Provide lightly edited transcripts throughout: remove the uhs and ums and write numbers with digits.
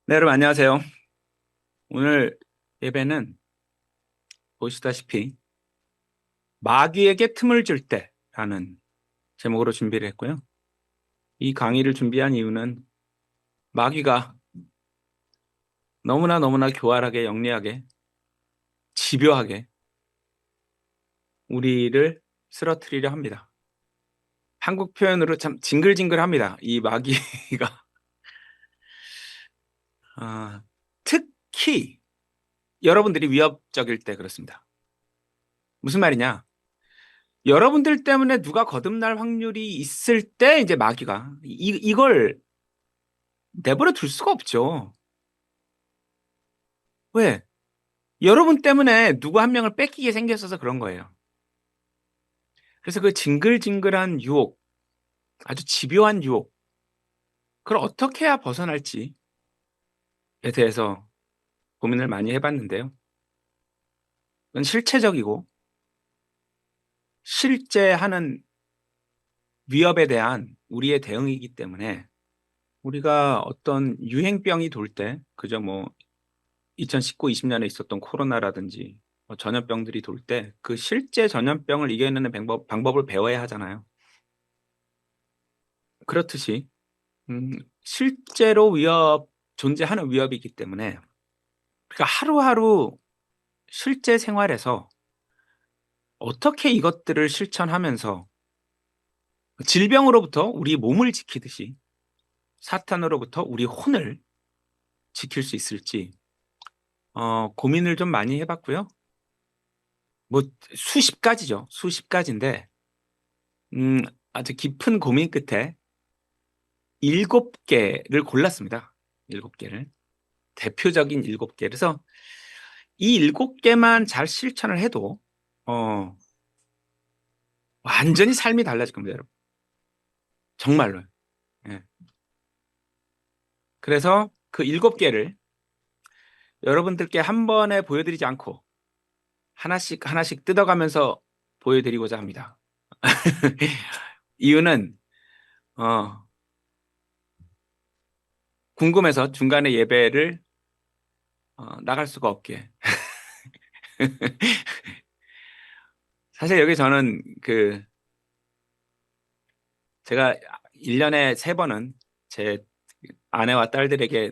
네, 여러분 안녕하세요. 오늘 예배는 보시다시피 마귀에게 틈을 줄 때라는 제목으로 준비를 했고요. 이 강의를 준비한 이유는 마귀가 너무나 교활하게, 영리하게, 집요하게 우리를 쓰러뜨리려 합니다. 한국 표현으로 참 징글징글합니다. 이 마귀가 특히 여러분들이 위협적일 때 그렇습니다. 무슨 말이냐? 여러분들 때문에 누가 거듭날 확률이 있을 때 이제 마귀가 이걸 내버려 둘 수가 없죠. 왜? 여러분 때문에 누구 한 명을 뺏기게 생겼어서 그런 거예요. 그래서 그 징글징글한 유혹, 아주 집요한 유혹, 그걸 어떻게 해야 벗어날지에 대해서 고민을 많이 해봤는데요. 그건 실체적이고 실제 하는 위협에 대한 우리의 대응이기 때문에 우리가 어떤 유행병이 돌 때, 그저 뭐 2019, 20년에 있었던 코로나라든지 전염병들이 돌 때 그 실제 전염병을 이겨내는 방법을 배워야 하잖아요. 그렇듯이 실제로 존재하는 위협이기 때문에 우리가 하루하루 실제 생활에서 어떻게 이것들을 실천하면서 질병으로부터 우리 몸을 지키듯이 사탄으로부터 우리 혼을 지킬 수 있을지 고민을 좀 많이 해 봤고요. 뭐 수십 가지죠. 수십 가지인데 아주 깊은 고민 끝에 7 개를 골랐습니다. 7 개를. 대표적인 7 개. 그래서 이 7 개만 잘 실천을 해도 어 완전히 삶이 달라질 겁니다, 여러분. 정말로요. 예. 그래서 그 7 개를 여러분들께 한 번에 보여드리지 않고 하나씩 뜯어가면서 보여드리고자 합니다. 이유는 어 궁금해서 중간에 예배를 나갈 수가 없게. 사실 여기 저는 제가 1 년에 3 번은 제 아내와 딸들에게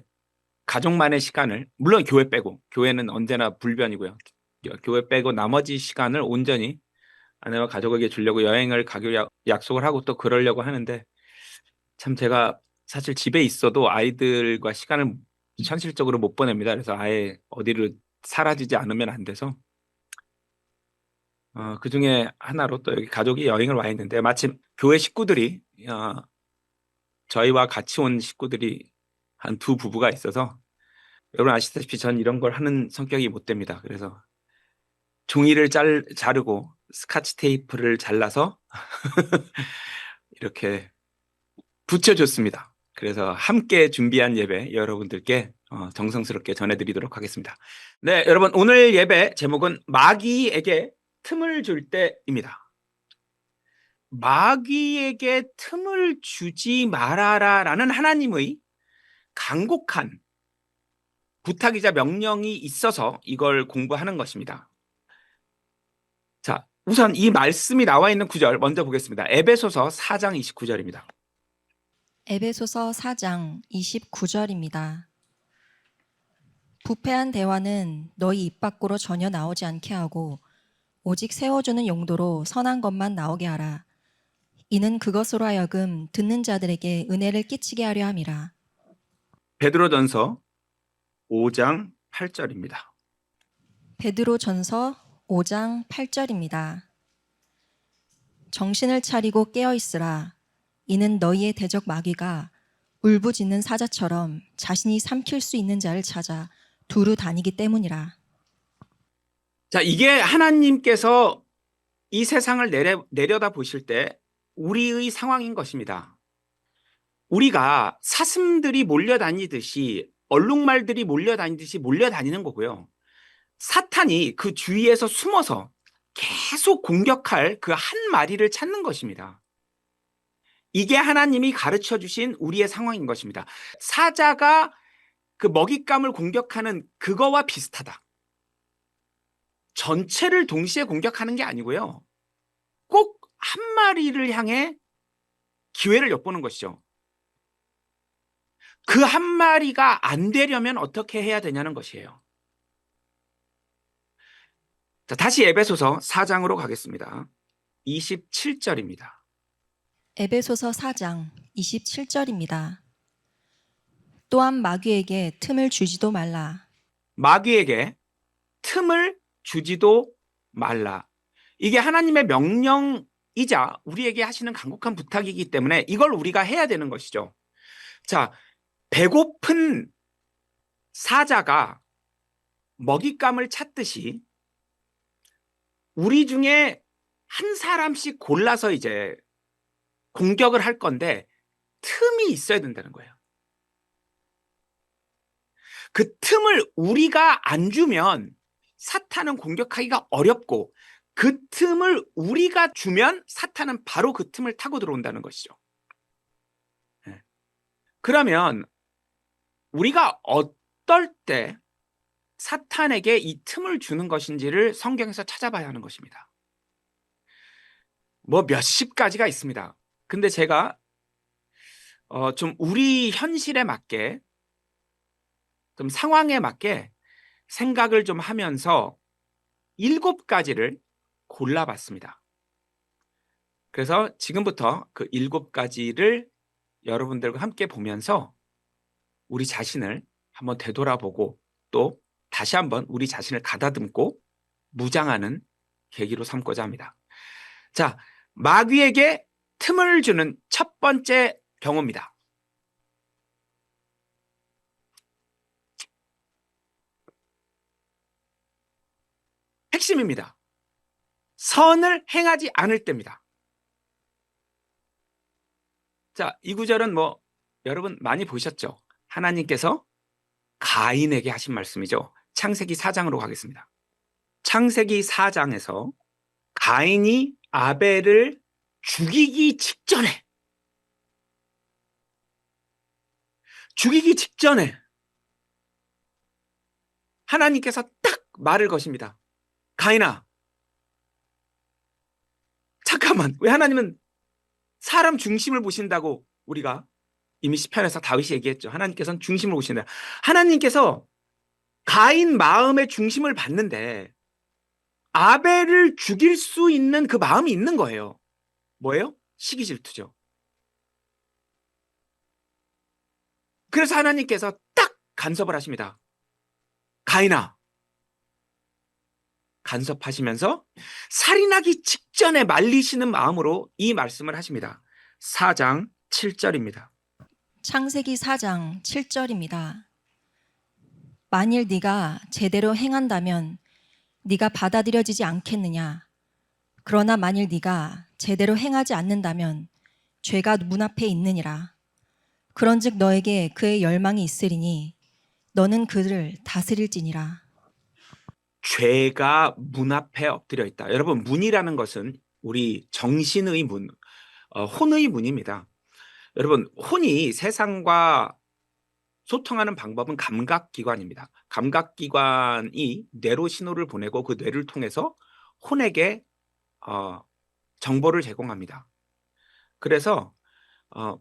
가족만의 시간을, 물론 교회 빼고, 교회는 언제나 불변이고요. 교회 빼고 나머지 시간을 온전히 아내와 가족에게 주려고 여행을 가기로 약속을 하고 또 그러려고 하는데, 참 제가 사실 집에 있어도 아이들과 시간을 현실적으로 못 보냅니다. 그래서 아예 어디로 사라지지 않으면 안 돼서 그중에 하나로 또 여기 가족이 여행을 와 있는데, 마침 교회 식구들이 저희와 같이 온 식구들이 한 2 부부가 있어서, 여러분 아시다시피 전 이런 걸 하는 성격이 못 됩니다. 그래서 종이를 자르고 스카치 테이프를 잘라서 이렇게 붙여 줬습니다. 그래서 함께 준비한 예배 여러분들께 정성스럽게 전해 드리도록 하겠습니다. 네, 여러분 오늘 예배 제목은 마귀에게 틈을 줄 때입니다. 마귀에게 틈을 주지 말아라라는 하나님의 간곡한 부탁이자 명령이 있어서 이걸 공부하는 것입니다. 자, 우선 이 말씀이 나와 있는 구절 먼저 보겠습니다. 에베소서 4장 29절입니다. 에베소서 4장 29절입니다. 부패한 대화는 너희 입 밖으로 전혀 나오지 않게 하고 오직 세워주는 용도로 선한 것만 나오게 하라. 이는 그것으로 하여금 듣는 자들에게 은혜를 끼치게 하려 함이라. 베드로전서 5장 8절입니다. 베드로전서 5장 8절입니다. 정신을 차리고 깨어 있으라. 이는 너희의 대적 마귀가 울부짖는 사자처럼 자신이 삼킬 수 있는 자를 찾아 두루 다니기 때문이라. 자, 이게 하나님께서 이 세상을 내려다 보실 때 우리의 상황인 것입니다. 우리가 사슴들이 몰려다니듯이, 얼룩말들이 몰려다니듯이 몰려다니는 거고요. 사탄이 그 주위에서 숨어서 계속 공격할 그 한 마리를 찾는 것입니다. 이게 하나님이 가르쳐 주신 우리의 상황인 것입니다. 사자가 그 먹잇감을 공격하는 그거와 비슷하다. 전체를 동시에 공격하는 게 아니고요. 꼭 한 마리를 향해 기회를 엿보는 것이죠. 그 한 마리가 안 되려면 어떻게 해야 되냐는 것이에요. 자, 다시 에베소서 4장으로 가겠습니다. 27절입니다. 에베소서 4장 27절입니다. 또한 마귀에게 틈을 주지도 말라. 마귀에게 틈을 주지도 말라. 이게 하나님의 명령이자 우리에게 하시는 간곡한 부탁이기 때문에 이걸 우리가 해야 되는 것이죠. 자, 배고픈 사자가 먹잇감을 찾듯이 우리 중에 한 사람씩 골라서 이제 공격을 할 건데 틈이 있어야 된다는 거예요. 그 틈을 우리가 안 주면 사탄은 공격하기가 어렵고 그 틈을 우리가 주면 사탄은 바로 그 틈을 타고 들어온다는 것이죠. 그러면 우리가 어떨 때 사탄에게 이 틈을 주는 것인지를 성경에서 찾아봐야 하는 것입니다. 뭐 몇십 가지가 있습니다. 근데 제가 좀 우리 현실에 맞게 좀 상황에 맞게 생각을 좀 하면서 7가지를 골라봤습니다. 그래서 지금부터 그 7가지를 여러분들과 함께 보면서 우리 자신을 한번 되돌아보고 또 다시 한번 우리 자신을 가다듬고 무장하는 계기로 삼고자 합니다. 자, 마귀에게 틈을 주는 첫 번째 경우입니다. 핵심입니다. 선을 행하지 않을 때입니다. 자, 이 구절은 뭐 여러분 많이 보셨죠? 하나님께서 가인에게 하신 말씀이죠. 창세기 4장으로 가겠습니다. 창세기 4장에서 가인이 아벨을 죽이기 직전에 하나님께서 딱 말을 거십니다. 가인아, 잠깐만, 왜 하나님은 사람 중심을 보신다고 우리가 이미 시편에서 다윗이 얘기했죠. 하나님께서는 중심을 보신다. 하나님께서 가인 마음의 중심을 봤는데 아벨을 죽일 수 있는 그 마음이 있는 거예요. 뭐예요? 시기 질투죠. 그래서 하나님께서 딱 간섭을 하십니다. 가인아, 간섭하시면서 살인하기 직전에 말리시는 마음으로 이 말씀을 하십니다. 4장 7절입니다. 창세기 4장 7절입니다. 만일 네가 제대로 행한다면 네가 받아들여지지 않겠느냐? 그러나 만일 네가 제대로 행하지 않는다면 죄가 문 앞에 있느니라. 그런즉 너에게 그의 열망이 있으리니 너는 그를 다스릴지니라. 죄가 문 앞에 엎드려 있다. 여러분, 문이라는 것은 우리 정신의 문, 혼의 문입니다. 여러분, 혼이 세상과 소통하는 방법은 감각기관입니다. 감각기관이 뇌로 신호를 보내고 그 뇌를 통해서 혼에게 정보를 제공합니다. 그래서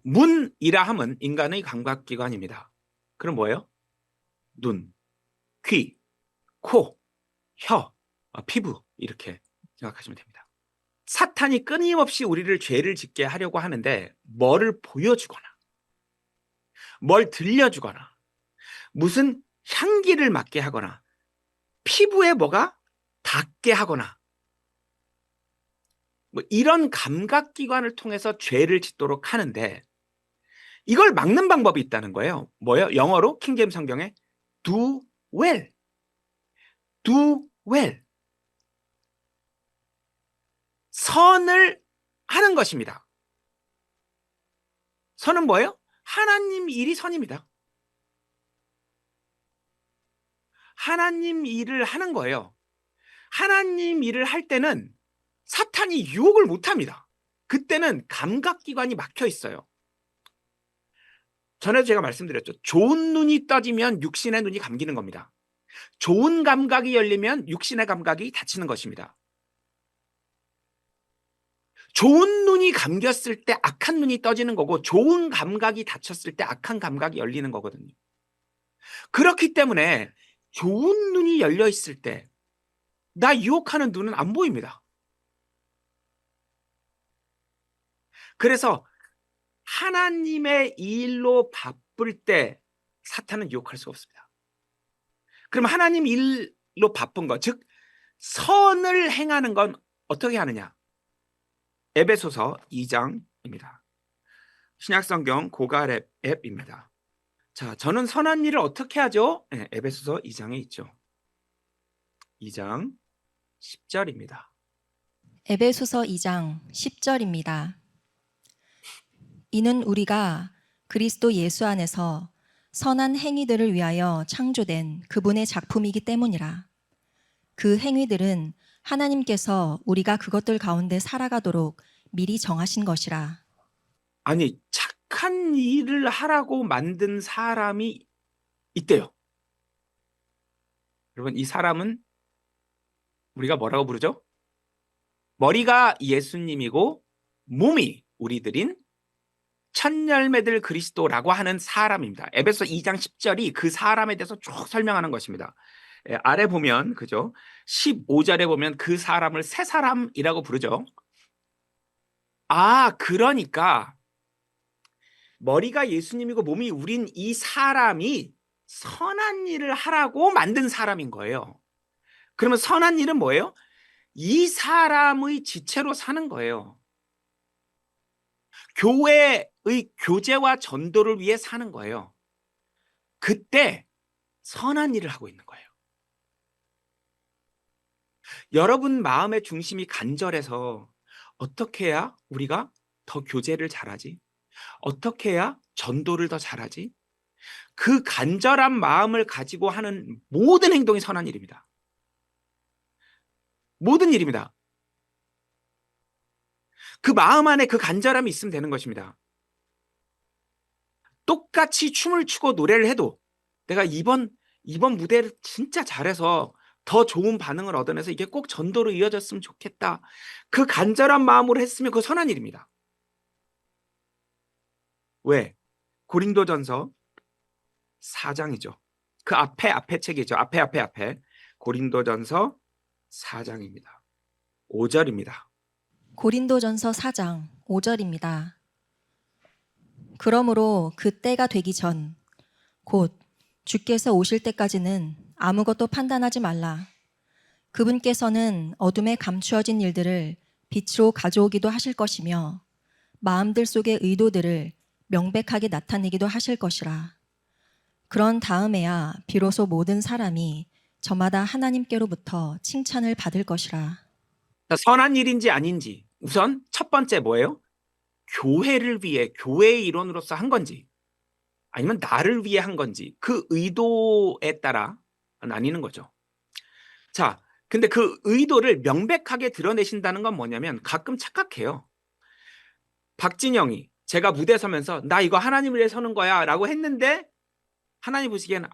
문이라 함은 인간의 감각기관입니다. 그럼 뭐예요? 눈, 귀, 코, 혀, 피부 이렇게 생각하시면 됩니다. 사탄이 끊임없이 우리를 죄를 짓게 하려고 하는데 뭐를 보여주거나 뭘 들려주거나 무슨 향기를 맡게 하거나 피부에 뭐가 닿게 하거나 뭐 이런 감각기관을 통해서 죄를 짓도록 하는데 이걸 막는 방법이 있다는 거예요. 뭐예요? 영어로 킹제임스 성경에 do well. do well. 선을 하는 것입니다. 선은 뭐예요? 하나님 일이 선입니다. 하나님 일을 하는 거예요. 하나님 일을 할 때는 사탄이 유혹을 못 합니다. 그때는 감각기관이 막혀 있어요. 전에도 제가 말씀드렸죠. 좋은 눈이 떠지면 육신의 눈이 감기는 겁니다. 좋은 감각이 열리면 육신의 감각이 닫히는 것입니다. 좋은 눈이 감겼을 때 악한 눈이 떠지는 거고, 좋은 감각이 닫혔을 때 악한 감각이 열리는 거거든요. 그렇기 때문에 좋은 눈이 열려 있을 때 나 유혹하는 눈은 안 보입니다. 그래서 하나님의 일로 바쁠 때 사탄은 유혹할 수가 없습니다. 그럼 하나님 일로 바쁜 것, 즉 선을 행하는 건 어떻게 하느냐? 에베소서 2장입니다. 신약성경 고갈 앱입니다. 자, 저는 선한 일을 어떻게 하죠? 네, 에베소서 2장에 있죠. 2장 10절입니다. 에베소서 2장 10절입니다. 이는 우리가 그리스도 예수 안에서 선한 행위들을 위하여 창조된 그분의 작품이기 때문이라. 그 행위들은 하나님께서 우리가 그것들 가운데 살아가도록 미리 정하신 것이라. 아니, 착한 일을 하라고 만든 사람이 있대요. 여러분, 이 사람은 우리가 뭐라고 부르죠? 머리가 예수님이고 몸이 우리들인 첫 열매들 그리스도라고 하는 사람입니다. 에베소 2장 10절이 그 사람에 대해서 쭉 설명하는 것입니다. 아래 보면, 그죠? 15절에 보면 그 사람을 새 사람이라고 부르죠. 아, 그러니까 머리가 예수님이고 몸이 우린 이 사람이 선한 일을 하라고 만든 사람인 거예요. 그러면 선한 일은 뭐예요? 이 사람의 지체로 사는 거예요. 교회의 교제와 전도를 위해 사는 거예요. 그때 선한 일을 하고 있는 거예요. 여러분 마음의 중심이 간절해서 어떻게 해야 우리가 더 교제를 잘하지? 어떻게 해야 전도를 더 잘하지? 그 간절한 마음을 가지고 하는 모든 행동이 선한 일입니다. 모든 일입니다. 그 마음 안에 그 간절함이 있으면 되는 것입니다. 똑같이 춤을 추고 노래를 해도 내가 이번 무대를 진짜 잘해서 더 좋은 반응을 얻어내서 이게 꼭 전도로 이어졌으면 좋겠다. 그 간절한 마음으로 했으면 그거 선한 일입니다. 왜? 고린도전서 4장이죠. 그 앞에 책이죠. 앞에. 고린도전서 4장입니다. 5절입니다. 고린도전서 4장 5절입니다. 그러므로 그 때가 되기 전 곧 주께서 오실 때까지는 아무것도 판단하지 말라. 그분께서는 어둠에 감추어진 일들을 빛으로 가져오기도 하실 것이며 마음들 속의 의도들을 명백하게 나타내기도 하실 것이라. 그런 다음에야 비로소 모든 사람이 저마다 하나님께로부터 칭찬을 받을 것이라. 선한 일인지 아닌지 우선 첫 번째 뭐예요? 교회를 위해 교회의 일원으로서 한 건지 아니면 나를 위해 한 건지 그 의도에 따라 나뉘는 거죠. 자, 근데 그 의도를 명백하게 드러내신다는 건 뭐냐면 가끔 착각해요. 박진영이 제가 무대 서면서 나 이거 하나님을 위해 서는 거야 라고 했는데 하나님 보시기에는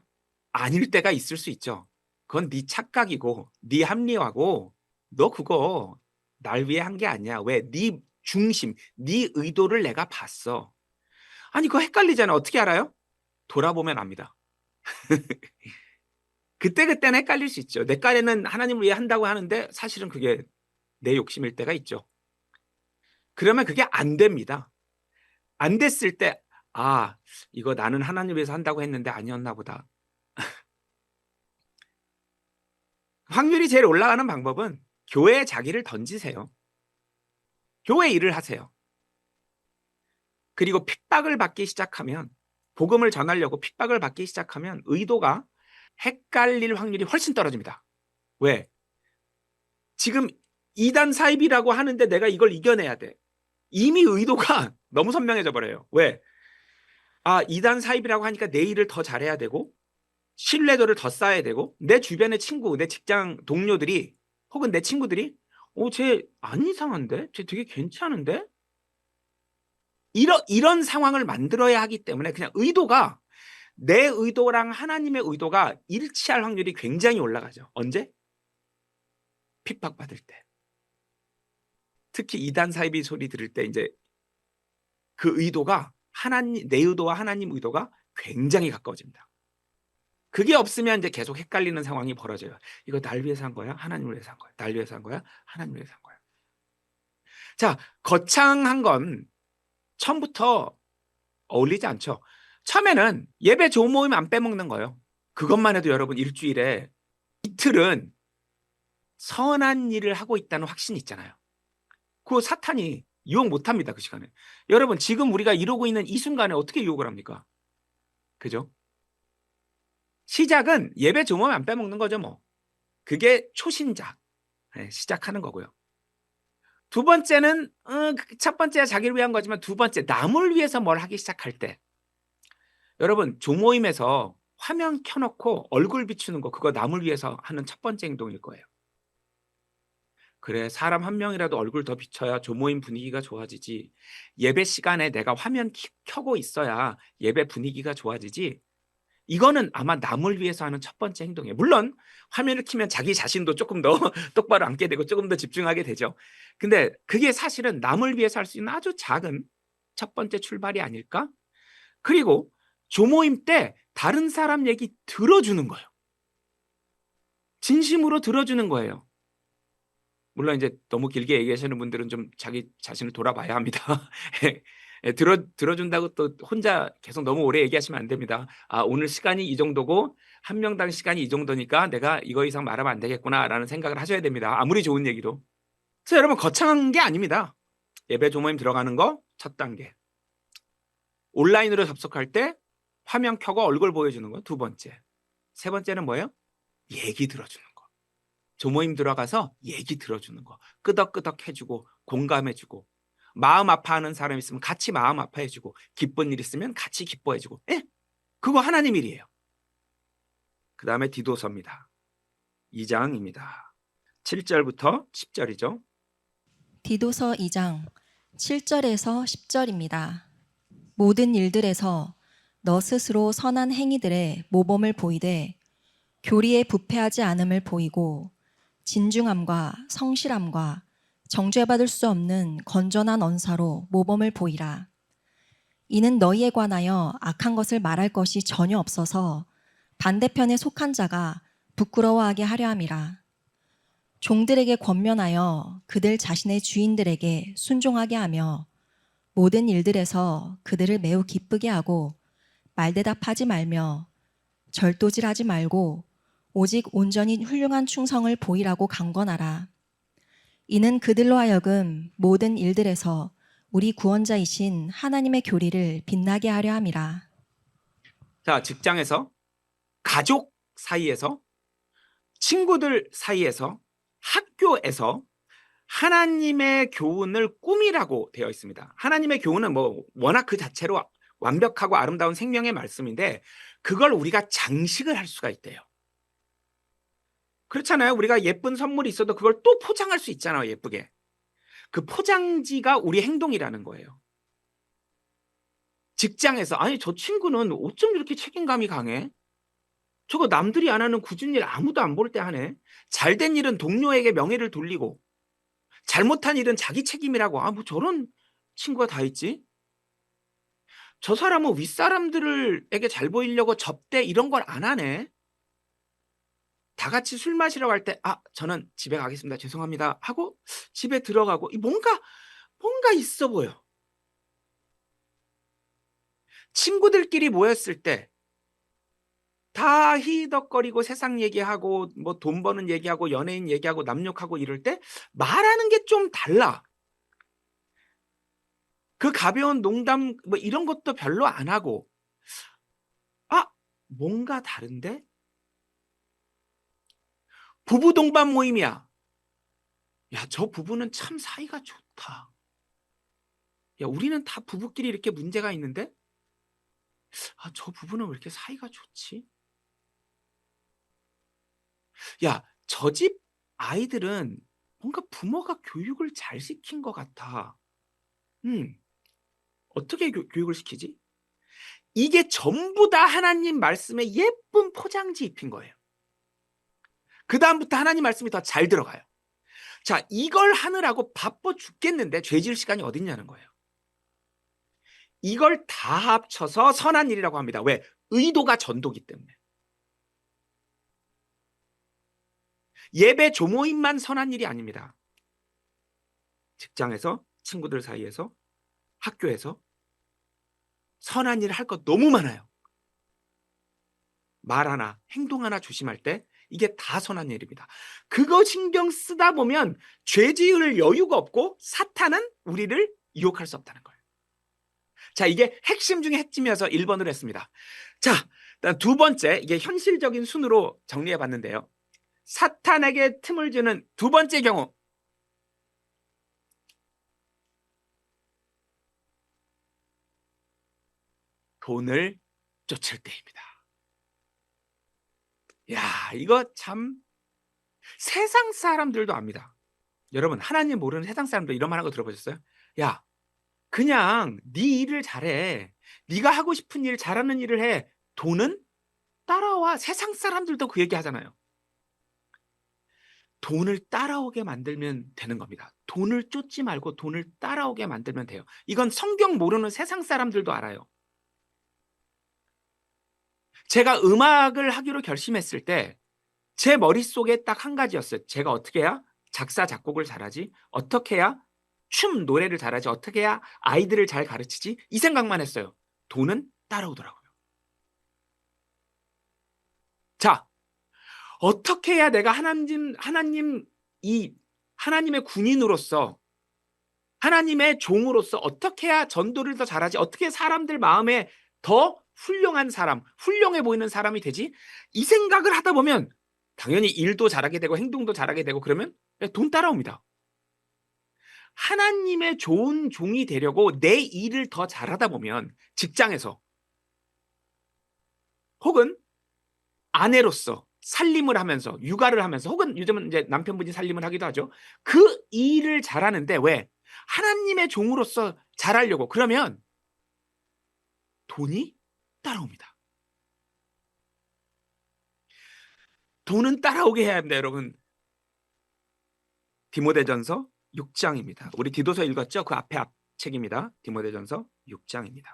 아닐 때가 있을 수 있죠. 그건 네 착각이고 네 합리화고 너 그거 날 위해 한 게 아니야. 왜? 네 중심, 네 의도를 내가 봤어. 아니 그거 헷갈리잖아. 어떻게 알아요? 돌아보면 압니다. 그때는 헷갈릴 수 있죠. 내 깐에는 하나님을 위해 한다고 하는데 사실은 그게 내 욕심일 때가 있죠. 그러면 그게 안 됩니다. 안 됐을 때 아, 이거 나는 하나님 위해서 한다고 했는데 아니었나 보다. 확률이 제일 올라가는 방법은 교회에 자기를 던지세요. 교회 일을 하세요. 그리고 핍박을 받기 시작하면 복음을 전하려고 핍박을 받기 시작하면 의도가 헷갈릴 확률이 훨씬 떨어집니다. 왜? 지금 이단 사입이라고 하는데 내가 이걸 이겨내야 돼. 이미 의도가 너무 선명해져 버려요. 왜? 아, 이단 사입이라고 하니까 내 일을 더 잘해야 되고 신뢰도를 더 쌓아야 되고 내 주변의 친구, 내 직장 동료들이 혹은 내 친구들이 쟤 안 이상한데? 쟤 되게 괜찮은데? 이런 상황을 만들어야 하기 때문에 그냥 의도가 내 의도랑 하나님의 의도가 일치할 확률이 굉장히 올라가죠. 언제? 핍박받을 때. 특히 이단 사이비 소리 들을 때 이제 그 의도가 하나님 내 의도와 하나님 의도가 굉장히 가까워집니다. 그게 없으면 이제 계속 헷갈리는 상황이 벌어져요. 이거 날 위해서 한 거야? 하나님을 위해서 한 거야? 날 위해서 한 거야? 하나님을 위해서 한 거야? 자, 거창한 건 처음부터 어울리지 않죠. 처음에는 예배 조모임 안 빼먹는 거예요. 그것만 해도 여러분 일주일에 이틀은 선한 일을 하고 있다는 확신이 있잖아요. 그 사탄이 유혹 못합니다. 그 시간에. 여러분 지금 우리가 이러고 있는 이 순간에 어떻게 유혹을 합니까? 그죠? 시작은 예배 조모임 안 빼먹는 거죠 뭐. 그게 초신작. 시작하는 거고요. 두 번째는 첫 번째가 자기를 위한 거지만 두 번째 남을 위해서 뭘 하기 시작할 때 여러분 조모임에서 화면 켜놓고 얼굴 비추는 거 그거 남을 위해서 하는 첫 번째 행동일 거예요. 그래 사람 한 명이라도 얼굴 더 비춰야 조모임 분위기가 좋아지지. 예배 시간에 내가 화면 켜고 있어야 예배 분위기가 좋아지지. 이거는 아마 남을 위해서 하는 첫 번째 행동이에요. 물론 화면을 켜면 자기 자신도 조금 더 똑바로 앉게 되고 조금 더 집중하게 되죠. 근데 그게 사실은 남을 위해서 할 수 있는 아주 작은 첫 번째 출발이 아닐까? 그리고 조모임 때 다른 사람 얘기 들어주는 거예요. 진심으로 들어주는 거예요. 물론 이제 너무 길게 얘기하시는 분들은 좀 자기 자신을 돌아봐야 합니다. 들어준다고 또 혼자 계속 너무 오래 얘기하시면 안 됩니다. 아, 오늘 시간이 이 정도고 한 명당 시간이 이 정도니까 내가 이거 이상 말하면 안 되겠구나라는 생각을 하셔야 됩니다. 아무리 좋은 얘기도. 그래서 여러분 거창한 게 아닙니다. 예배 조모임 들어가는 거 첫 단계. 온라인으로 접속할 때 화면 켜고 얼굴 보여주는 거 두 번째. 세 번째는 뭐예요? 얘기 들어주는 거. 조모임 들어가서 얘기 들어주는 거. 끄덕끄덕 해주고 공감해주고 마음 아파하는 사람 있으면 같이 마음 아파해주고 기쁜 일 있으면 같이 기뻐해주고 예? 그거 하나님 일이에요. 그 다음에 디도서입니다. 2장입니다. 7절부터 10절이죠. 디도서 2장 7절에서 10절입니다. 모든 일들에서 너 스스로 선한 행위들의 모범을 보이되 교리에 부패하지 않음을 보이고 진중함과 성실함과 정죄받을 수 없는 건전한 언사로 모범을 보이라. 이는 너희에 관하여 악한 것을 말할 것이 전혀 없어서 반대편에 속한 자가 부끄러워하게 하려 함이라. 종들에게 권면하여 그들 자신의 주인들에게 순종하게 하며 모든 일들에서 그들을 매우 기쁘게 하고 말대답하지 말며 절도질하지 말고 오직 온전히 훌륭한 충성을 보이라고 강권하라. 이는 그들로 하여금 모든 일들에서 우리 구원자이신 하나님의 교리를 빛나게 하려 함이라. 자, 직장에서 가족 사이에서 친구들 사이에서 학교에서 하나님의 교훈을 꾸미라고 되어 있습니다. 하나님의 교훈은 뭐 워낙 그 자체로 완벽하고 아름다운 생명의 말씀인데 그걸 우리가 장식을 할 수가 있대요. 그렇잖아요. 우리가 예쁜 선물이 있어도 그걸 또 포장할 수 있잖아요. 예쁘게. 그 포장지가 우리 행동이라는 거예요. 직장에서 아니 저 친구는 어쩜 이렇게 책임감이 강해? 저거 남들이 안 하는 굳은 일 아무도 안 볼 때 하네. 잘된 일은 동료에게 명예를 돌리고 잘못한 일은 자기 책임이라고. 아, 뭐 저런 친구가 다 있지? 저 사람은 윗사람들에게 잘 보이려고 접대 이런 걸 안 하네. 다 같이 술 마시러 갈 때 "아 저는 집에 가겠습니다. 죄송합니다." 하고 집에 들어가고 이 뭔가 있어 보여. 친구들끼리 모였을 때 다 히덕거리고 세상 얘기하고 뭐 돈 버는 얘기하고 연예인 얘기하고 남 욕하고 이럴 때 말하는 게 좀 달라. 그 가벼운 농담 뭐 이런 것도 별로 안 하고 '아 뭔가 다른데?' 부부 동반 모임이야. '야 저 부부는 참 사이가 좋다. 야 우리는 다 부부끼리 이렇게 문제가 있는데 아 저 부부는 왜 이렇게 사이가 좋지? 야 저 집 아이들은 뭔가 부모가 교육을 잘 시킨 것 같아. 음. 어떻게 교육을 시키지? 이게 전부 다 하나님 말씀에 예쁜 포장지 입힌 거예요. 그다음부터 하나님 말씀이 더 잘 들어가요. 자, 이걸 하느라고 바빠 죽겠는데 죄 지을 시간이 어딨냐는 거예요. 이걸 다 합쳐서 선한 일이라고 합니다. 왜? 의도가 전도기 때문에. 예배 조모임만 선한 일이 아닙니다. 직장에서, 친구들 사이에서, 학교에서 선한 일을 할 것 너무 많아요. 말 하나, 행동 하나 조심할 때 이게 다 선한 일입니다. 그거 신경 쓰다 보면 죄 지을 여유가 없고 사탄은 우리를 유혹할 수 없다는 거예요. 자, 이게 핵심 중에 핵심이어서 1번으로 했습니다. 자, 두 번째, 이게 현실적인 순으로 정리해 봤는데요. 사탄에게 틈을 주는 두 번째 경우, 돈을 쫓을 때입니다. 야, 이거 참 세상 사람들도 압니다. 여러분, 하나님 모르는 세상 사람들 이런 말 하는 거 들어보셨어요? 야, 그냥 네 일을 잘해. 네가 하고 싶은 일, 잘하는 일을 해. 돈은 따라와. 세상 사람들도 그 얘기 하잖아요. 돈을 따라오게 만들면 되는 겁니다. 돈을 쫓지 말고 돈을 따라오게 만들면 돼요. 이건 성경 모르는 세상 사람들도 알아요. 제가 음악을 하기로 결심했을 때 제 머릿속에 딱 한 가지였어요. 제가 어떻게 해야 작사, 작곡을 잘하지? 어떻게 해야 노래를 잘하지? 어떻게 해야 아이들을 잘 가르치지? 이 생각만 했어요. 돈은 따라오더라고요. 자, 어떻게 해야 내가 하나님의 군인으로서, 하나님의 종으로서 어떻게 해야 전도를 더 잘하지? 어떻게 사람들 마음에 더 훌륭한 사람, 훌륭해 보이는 사람이 되지? 이 생각을 하다 보면 당연히 일도 잘하게 되고 행동도 잘하게 되고 그러면 돈 따라옵니다. 하나님의 좋은 종이 되려고 내 일을 더 잘하다 보면 직장에서 혹은 아내로서 살림을 하면서 육아를 하면서 혹은 요즘은 이제 남편분이 살림을 하기도 하죠. 그 일을 잘하는데 왜? 하나님의 종으로서 잘하려고 그러면 돈이 따라옵니다. 돈은 따라오게 해야 합니다, 여러분. 디모데전서 6장입니다. 우리 디도서 읽었죠? 그 앞에 책입니다. 디모데전서 6장입니다.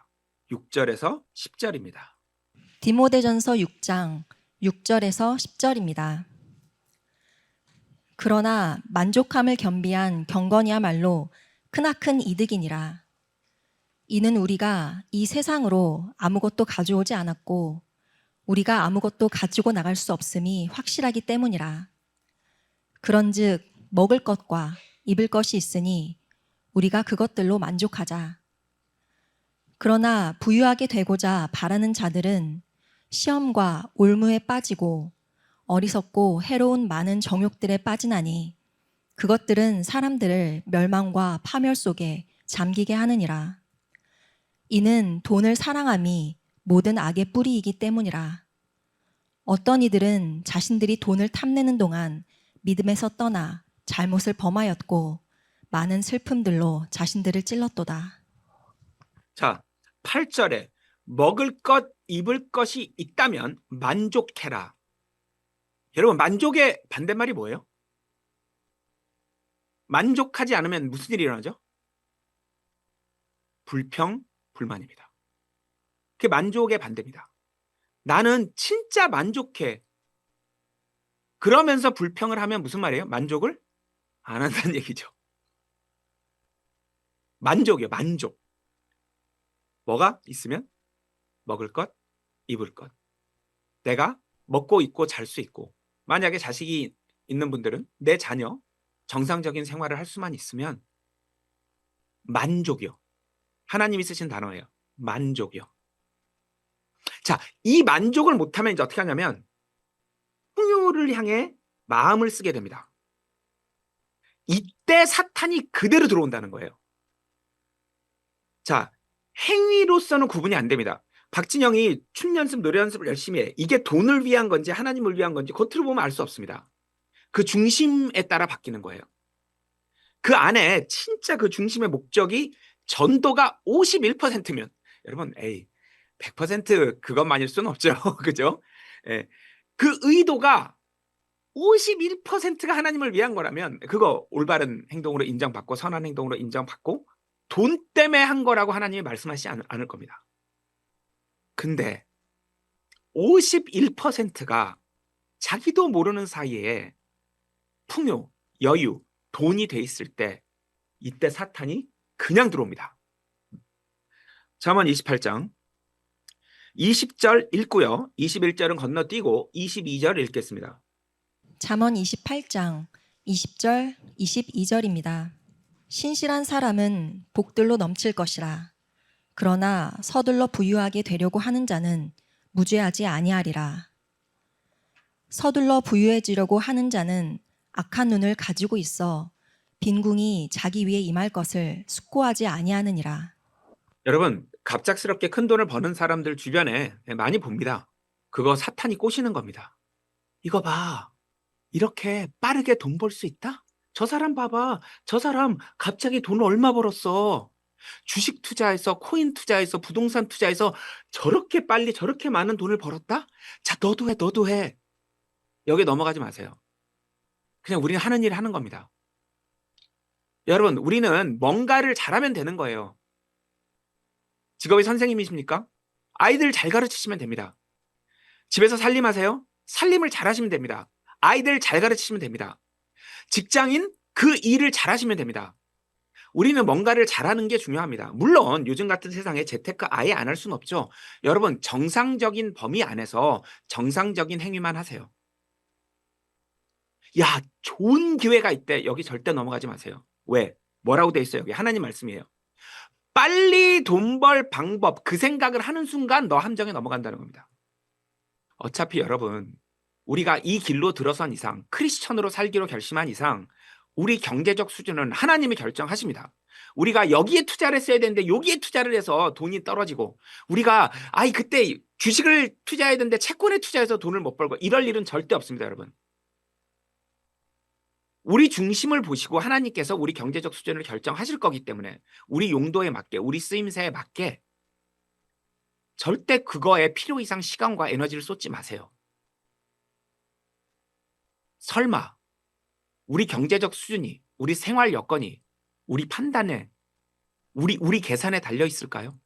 6절에서 10절입니다. 디모데전서 6장 6절에서 10절입니다. 그러나 만족함을 겸비한 경건이야말로 크나큰 이득이니라. 이는 우리가 이 세상으로 아무것도 가져오지 않았고 우리가 아무것도 가지고 나갈 수 없음이 확실하기 때문이라. 그런즉 먹을 것과 입을 것이 있으니 우리가 그것들로 만족하자. 그러나 부유하게 되고자 바라는 자들은 시험과 올무에 빠지고 어리석고 해로운 많은 정욕들에 빠지나니 그것들은 사람들을 멸망과 파멸 속에 잠기게 하느니라. 이는 돈을 사랑함이 모든 악의 뿌리이기 때문이라. 어떤 이들은 자신들이 돈을 탐내는 동안 믿음에서 떠나 잘못을 범하였고 많은 슬픔들로 자신들을 찔렀도다. 자, 8절에 먹을 것, 입을 것이 있다면 만족해라. 여러분, 만족의 반대말이 뭐예요? 만족하지 않으면 무슨 일이 일어나죠? 불평, 불만입니다. 그게 만족의 반대입니다. 나는 진짜 만족해. 그러면서 불평을 하면 무슨 말이에요? 만족을 안 한다는 얘기죠. 만족이요, 만족. 뭐가 있으면 먹을 것, 입을 것. 내가 먹고 입고 잘 수 있고, 만약에 자식이 있는 분들은 내 자녀 정상적인 생활을 할 수만 있으면 만족이요. 하나님이 쓰신 단어예요. 만족이요. 자, 이 만족을 못하면 이제 어떻게 하냐면 풍요를 향해 마음을 쓰게 됩니다. 이때 사탄이 그대로 들어온다는 거예요. 자, 행위로서는 구분이 안 됩니다. 박진영이 춤 연습, 노래 연습을 열심히 해. 이게 돈을 위한 건지 하나님을 위한 건지 겉으로 보면 알 수 없습니다. 그 중심에 따라 바뀌는 거예요. 그 안에 진짜 그 중심의 목적이 전도가 51%면 여러분, 100% 그것만일 수는 없죠. 그죠? 예. 그 의도가 51%가 하나님을 위한 거라면 그거 올바른 행동으로 인정받고 선한 행동으로 인정받고 돈 때문에 한 거라고 하나님이 말씀하시지 않을 겁니다. 근데 51%가 자기도 모르는 사이에 풍요, 여유, 돈이 돼 있을 때 이때 사탄이 그냥 들어옵니다. 잠언 28장 20절 읽고요. 21절은 건너뛰고 22절 읽겠습니다. 잠언 28장 20절 22절입니다. 신실한 사람은 복들로 넘칠 것이라. 그러나 서둘러 부유하게 되려고 하는 자는 무죄하지 아니하리라. 서둘러 부유해지려고 하는 자는 악한 눈을 가지고 있어 빈궁이 자기 위에 임할 것을 숙고하지 아니하느니라. 여러분, 갑작스럽게 큰 돈을 버는 사람들 주변에 많이 봅니다. 그거 사탄이 꼬시는 겁니다. 이거 봐. 이렇게 빠르게 돈 벌 수 있다? 저 사람 봐봐. 저 사람 갑자기 돈을 얼마 벌었어. 주식 투자해서, 코인 투자해서, 부동산 투자해서 저렇게 빨리 저렇게 많은 돈을 벌었다? 자, 너도 해, 너도 해. 여기에 넘어가지 마세요. 그냥 우리는 하는 일을 하는 겁니다. 여러분, 우리는 뭔가를 잘하면 되는 거예요. 직업이 선생님이십니까? 아이들 잘 가르치시면 됩니다. 집에서 살림하세요? 살림을 잘하시면 됩니다. 아이들 잘 가르치시면 됩니다. 직장인 그 일을 잘하시면 됩니다. 우리는 뭔가를 잘하는 게 중요합니다. 물론 요즘 같은 세상에 재테크 아예 안 할 수는 없죠. 여러분, 정상적인 범위 안에서 정상적인 행위만 하세요. 야, 좋은 기회가 있대. 여기 절대 넘어가지 마세요. 왜? 뭐라고 돼 있어요? 여기 하나님 말씀이에요. 빨리 돈 벌 방법, 그 생각을 하는 순간 너 함정에 넘어간다는 겁니다. 어차피 여러분, 우리가 이 길로 들어선 이상, 크리스천으로 살기로 결심한 이상 우리 경제적 수준은 하나님이 결정하십니다. 우리가 여기에 투자를 했어야 되는데 여기에 투자를 해서 돈이 떨어지고, 우리가 그때 주식을 투자해야 되는데 채권에 투자해서 돈을 못 벌고, 이럴 일은 절대 없습니다. 여러분, 우리 중심을 보시고 하나님께서 우리 경제적 수준을 결정하실 거기 때문에 우리 용도에 맞게, 우리 쓰임새에 맞게 절대 그거에 필요 이상 시간과 에너지를 쏟지 마세요. 설마 우리 경제적 수준이, 우리 생활 여건이 우리 판단에, 우리 계산에 달려 있을까요?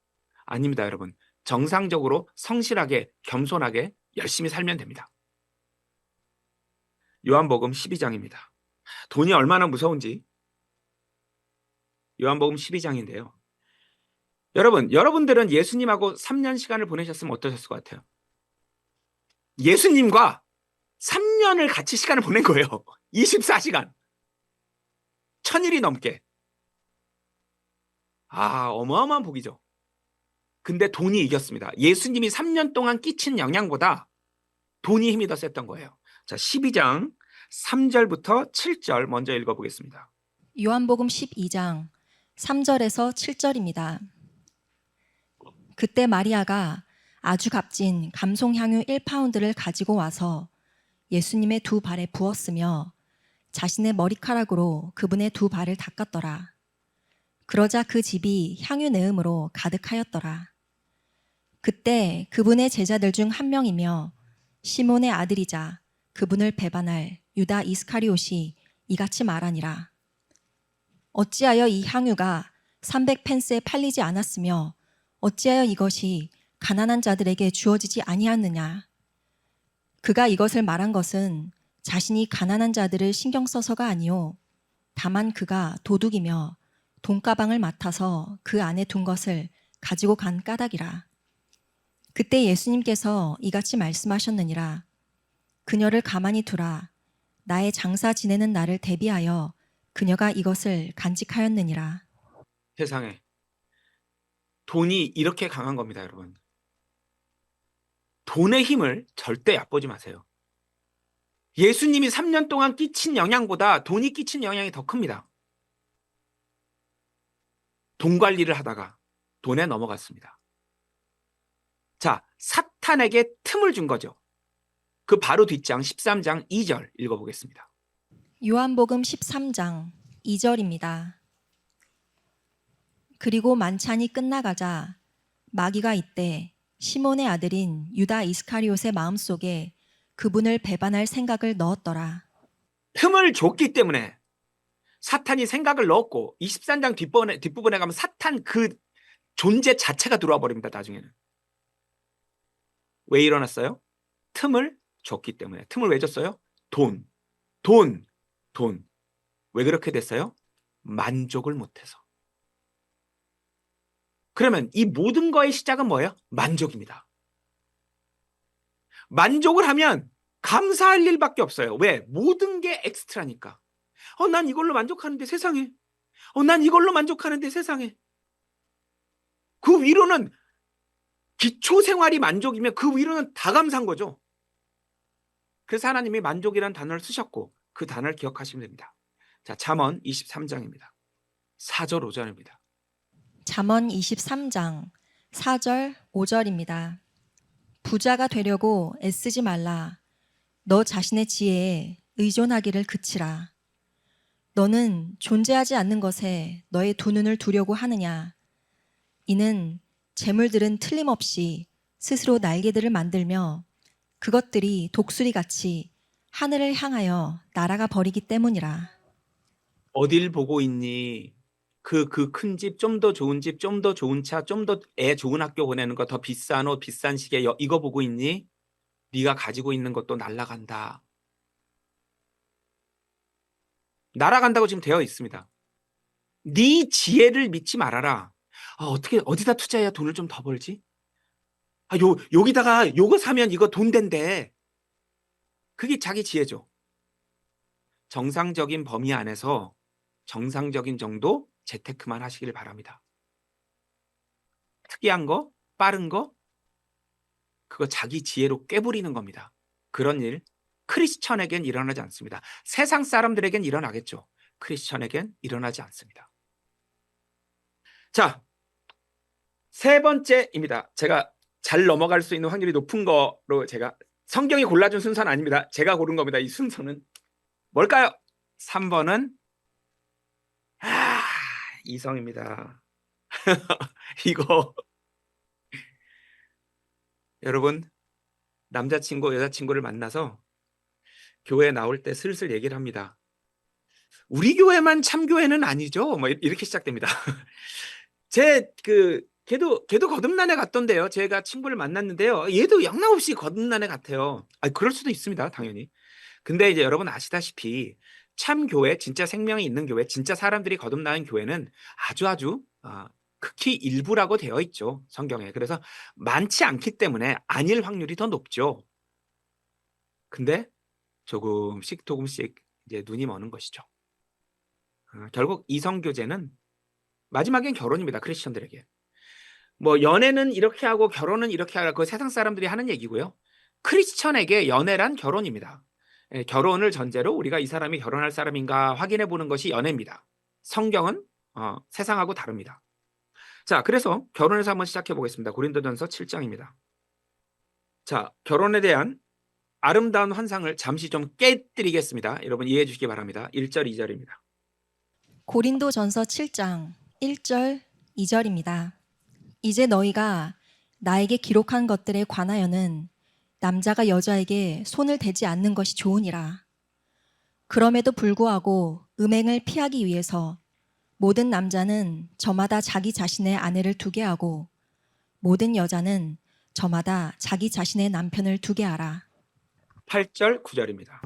아닙니다, 여러분. 정상적으로 성실하게, 겸손하게 열심히 살면 됩니다. 요한복음 12장입니다. 돈이 얼마나 무서운지. 요한복음 12장인데요. 여러분들은 예수님하고 3년 시간을 보내셨으면 어떠셨을 것 같아요? 예수님과 3년을 같이 시간을 보낸 거예요. 24시간. 1000일이 넘게. 어마어마한 복이죠. 근데 돈이 이겼습니다. 예수님이 3년 동안 끼친 영향보다 돈이 힘이 더 셌던 거예요. 자, 12장 3절부터 7절 먼저 읽어보겠습니다. 요한복음 12장 3절에서 7절입니다. 그때 마리아가 아주 값진 감송향유 1파운드를 가지고 와서 예수님의 두 발에 부었으며 자신의 머리카락으로 그분의 두 발을 닦았더라. 그러자 그 집이 향유 내음으로 가득하였더라. 그때 그분의 제자들 중 한 명이며 시몬의 아들이자 그분을 배반할 유다 이스카리옷이 이같이 말하니라. 어찌하여 이 향유가 300펜스에 팔리지 않았으며 어찌하여 이것이 가난한 자들에게 주어지지 아니하느냐. 그가 이것을 말한 것은 자신이 가난한 자들을 신경 써서가 아니요 다만 그가 도둑이며 돈가방을 맡아서 그 안에 둔 것을 가지고 간 까닭이라. 그때 예수님께서 이같이 말씀하셨느니라. 그녀를 가만히 두라. 나의 장사 지내는 날을 대비하여 그녀가 이것을 간직하였느니라. 세상에 돈이 이렇게 강한 겁니다, 여러분. 돈의 힘을 절대 얕보지 마세요. 예수님이 3년 동안 끼친 영향보다 돈이 끼친 영향이 더 큽니다. 돈 관리를 하다가 돈에 넘어갔습니다. 자, 사탄에게 틈을 준 거죠. 그 바로 뒷장 13장 2절 읽어보겠습니다. 요한복음 13장 2절입니다. 그리고 만찬이 끝나가자 마귀가 이때 시몬의 아들인 유다 이스카리옷의 마음속에 그분을 배반할 생각을 넣었더라. 틈을 줬기 때문에 사탄이 생각을 넣었고 23장 뒷부분에 가면 사탄 그 존재 자체가 들어와 버립니다. 나중에는. 왜 일어났어요? 틈을 줬기 때문에. 틈을 왜 줬어요? 돈. 왜 그렇게 됐어요? 만족을 못해서. 그러면 이 모든 거의 시작은 뭐예요? 만족입니다. 만족을 하면 감사할 일밖에 없어요. 왜? 모든 게 엑스트라니까. 난 이걸로 만족하는데 세상에. 난 이걸로 만족하는데 세상에. 그 위로는 기초 생활이 만족이면 그 위로는 다 감사한 거죠. 그래서 하나님이 만족이라는 단어를 쓰셨고 그 단어를 기억하시면 됩니다. 자, 잠언 23장입니다. 4절 5절입니다. 잠언 23장 4절 5절입니다. 부자가 되려고 애쓰지 말라. 너 자신의 지혜에 의존하기를 그치라. 너는 존재하지 않는 것에 너의 두 눈을 두려고 하느냐. 이는 재물들은 틀림없이 스스로 날개들을 만들며 그것들이 독수리같이 하늘을 향하여 날아가 버리기 때문이라. 어딜 보고 있니? 그 큰 집, 좀 더 좋은 집, 좀 더 좋은 차, 좀 더 애 좋은 학교 보내는 거, 더 비싼 옷, 비싼 시계 이거 보고 있니? 네가 가지고 있는 것도 날아간다. 날아간다고 지금 되어 있습니다. 네 지혜를 믿지 말아라. 어떻게 어디다 투자해야 돈을 좀 더 벌지? 여기다가 요거 사면 이거 돈 된대. 그게 자기 지혜죠. 정상적인 범위 안에서 정상적인 정도 재테크만 하시길 바랍니다. 특이한 거, 빠른 거, 그거 자기 지혜로 꿰부리는 겁니다. 그런 일 크리스천에겐 일어나지 않습니다. 세상 사람들에겐 일어나겠죠. 크리스천에겐 일어나지 않습니다. 자, 세 번째입니다. 제가 잘 넘어갈 수 있는 확률이 높은 거로 제가 성경이 골라준 순서는 아닙니다. 제가 고른 겁니다. 이 순서는 뭘까요? 3번은 이성입니다. 이거 여러분 남자친구 여자친구를 만나서 교회 나올 때 슬슬 얘기를 합니다. 우리 교회만 참교회는 아니죠? 뭐 이렇게 시작됩니다. 걔도 거듭난 애 같던데요. 제가 친구를 만났는데요. 얘도 영락없이 거듭난 애 같아요. 그럴 수도 있습니다. 당연히. 근데 이제 여러분 아시다시피 참교회, 진짜 생명이 있는 교회, 진짜 사람들이 거듭나는 교회는 아주 극히 일부라고 되어 있죠. 성경에. 그래서 많지 않기 때문에 아닐 확률이 더 높죠. 근데 조금씩 이제 눈이 머는 것이죠. 결국 이성교제는 마지막엔 결혼입니다. 크리스천들에게. 뭐 연애는 이렇게 하고 결혼은 이렇게 하라. 그 세상 사람들이 하는 얘기고요. 크리스천에게 연애란 결혼입니다. 결혼을 전제로 우리가 이 사람이 결혼할 사람인가 확인해 보는 것이 연애입니다. 성경은 세상하고 다릅니다. 자, 그래서 결혼에서 한번 시작해 보겠습니다. 고린도전서 7장입니다. 자, 결혼에 대한 아름다운 환상을 잠시 좀 깨뜨리겠습니다. 여러분 이해해 주시기 바랍니다. 1절, 2절입니다. 고린도전서 7장 1절 2절입니다. 이제 너희가 나에게 기록한 것들에 관하여는 남자가 여자에게 손을 대지 않는 것이 좋으니라. 그럼에도 불구하고 음행을 피하기 위해서 모든 남자는 저마다 자기 자신의 아내를 두게 하고 모든 여자는 저마다 자기 자신의 남편을 두게 하라. 8절, 9절입니다.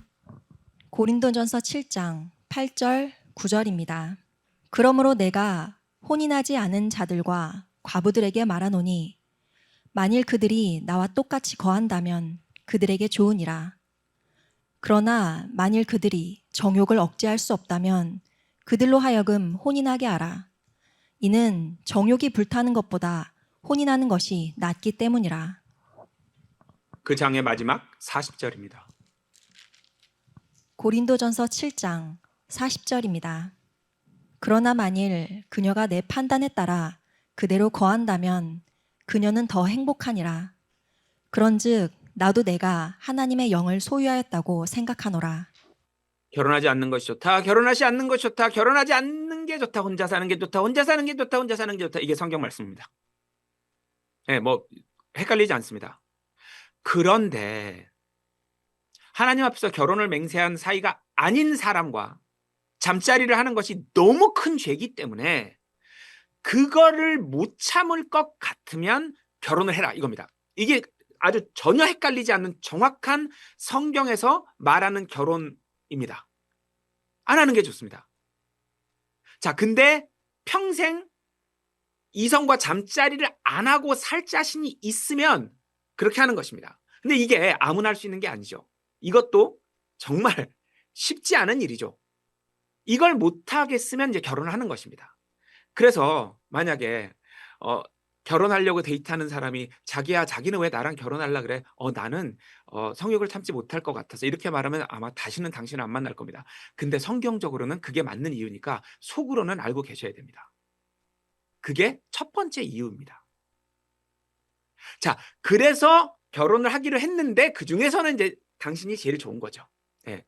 고린도전서 7장 8절 9절입니다. 그러므로 내가 혼인하지 않은 자들과 과부들에게 말하노니 만일 그들이 나와 똑같이 거한다면 그들에게 좋으니라. 그러나 만일 그들이 정욕을 억제할 수 없다면 그들로 하여금 혼인하게 하라. 이는 정욕이 불타는 것보다 혼인하는 것이 낫기 때문이라. 그 장의 마지막 40절입니다. 고린도전서 7장 40절입니다. 그러나 만일 그녀가 내 판단에 따라 그대로 거한다면 그녀는 더 행복하니라. 그런즉 나도 내가 하나님의 영을 소유하였다고 생각하노라. 결혼하지 않는 것이 좋다. 결혼하지 않는 것이 좋다. 결혼하지 않는 게 좋다. 혼자 사는 게 좋다. 혼자 사는 게 좋다. 혼자 사는 게 좋다. 이게 성경 말씀입니다. 예, 뭐 헷갈리지 않습니다. 그런데 하나님 앞에서 결혼을 맹세한 사이가 아닌 사람과 잠자리를 하는 것이 너무 큰 죄이기 때문에 그거를 못 참을 것 같으면 결혼을 해라 이겁니다. 이게 아주 전혀 헷갈리지 않는 정확한 성경에서 말하는 결혼입니다. 안 하는 게 좋습니다. 자, 근데 평생 이성과 잠자리를 안 하고 살 자신이 있으면 그렇게 하는 것입니다. 근데 이게 아무나 할 수 있는 게 아니죠. 이것도 정말 쉽지 않은 일이죠. 이걸 못하겠으면 이제 결혼을 하는 것입니다. 그래서 만약에 결혼하려고 데이트하는 사람이 자기야 자기는 왜 나랑 결혼하려 그래? 나는 성욕을 참지 못할 것 같아서 이렇게 말하면 아마 다시는 당신을 안 만날 겁니다. 근데 성경적으로는 그게 맞는 이유니까 속으로는 알고 계셔야 됩니다. 그게 첫 번째 이유입니다. 자, 그래서 결혼을 하기로 했는데 그 중에서는 이제 당신이 제일 좋은 거죠. 예.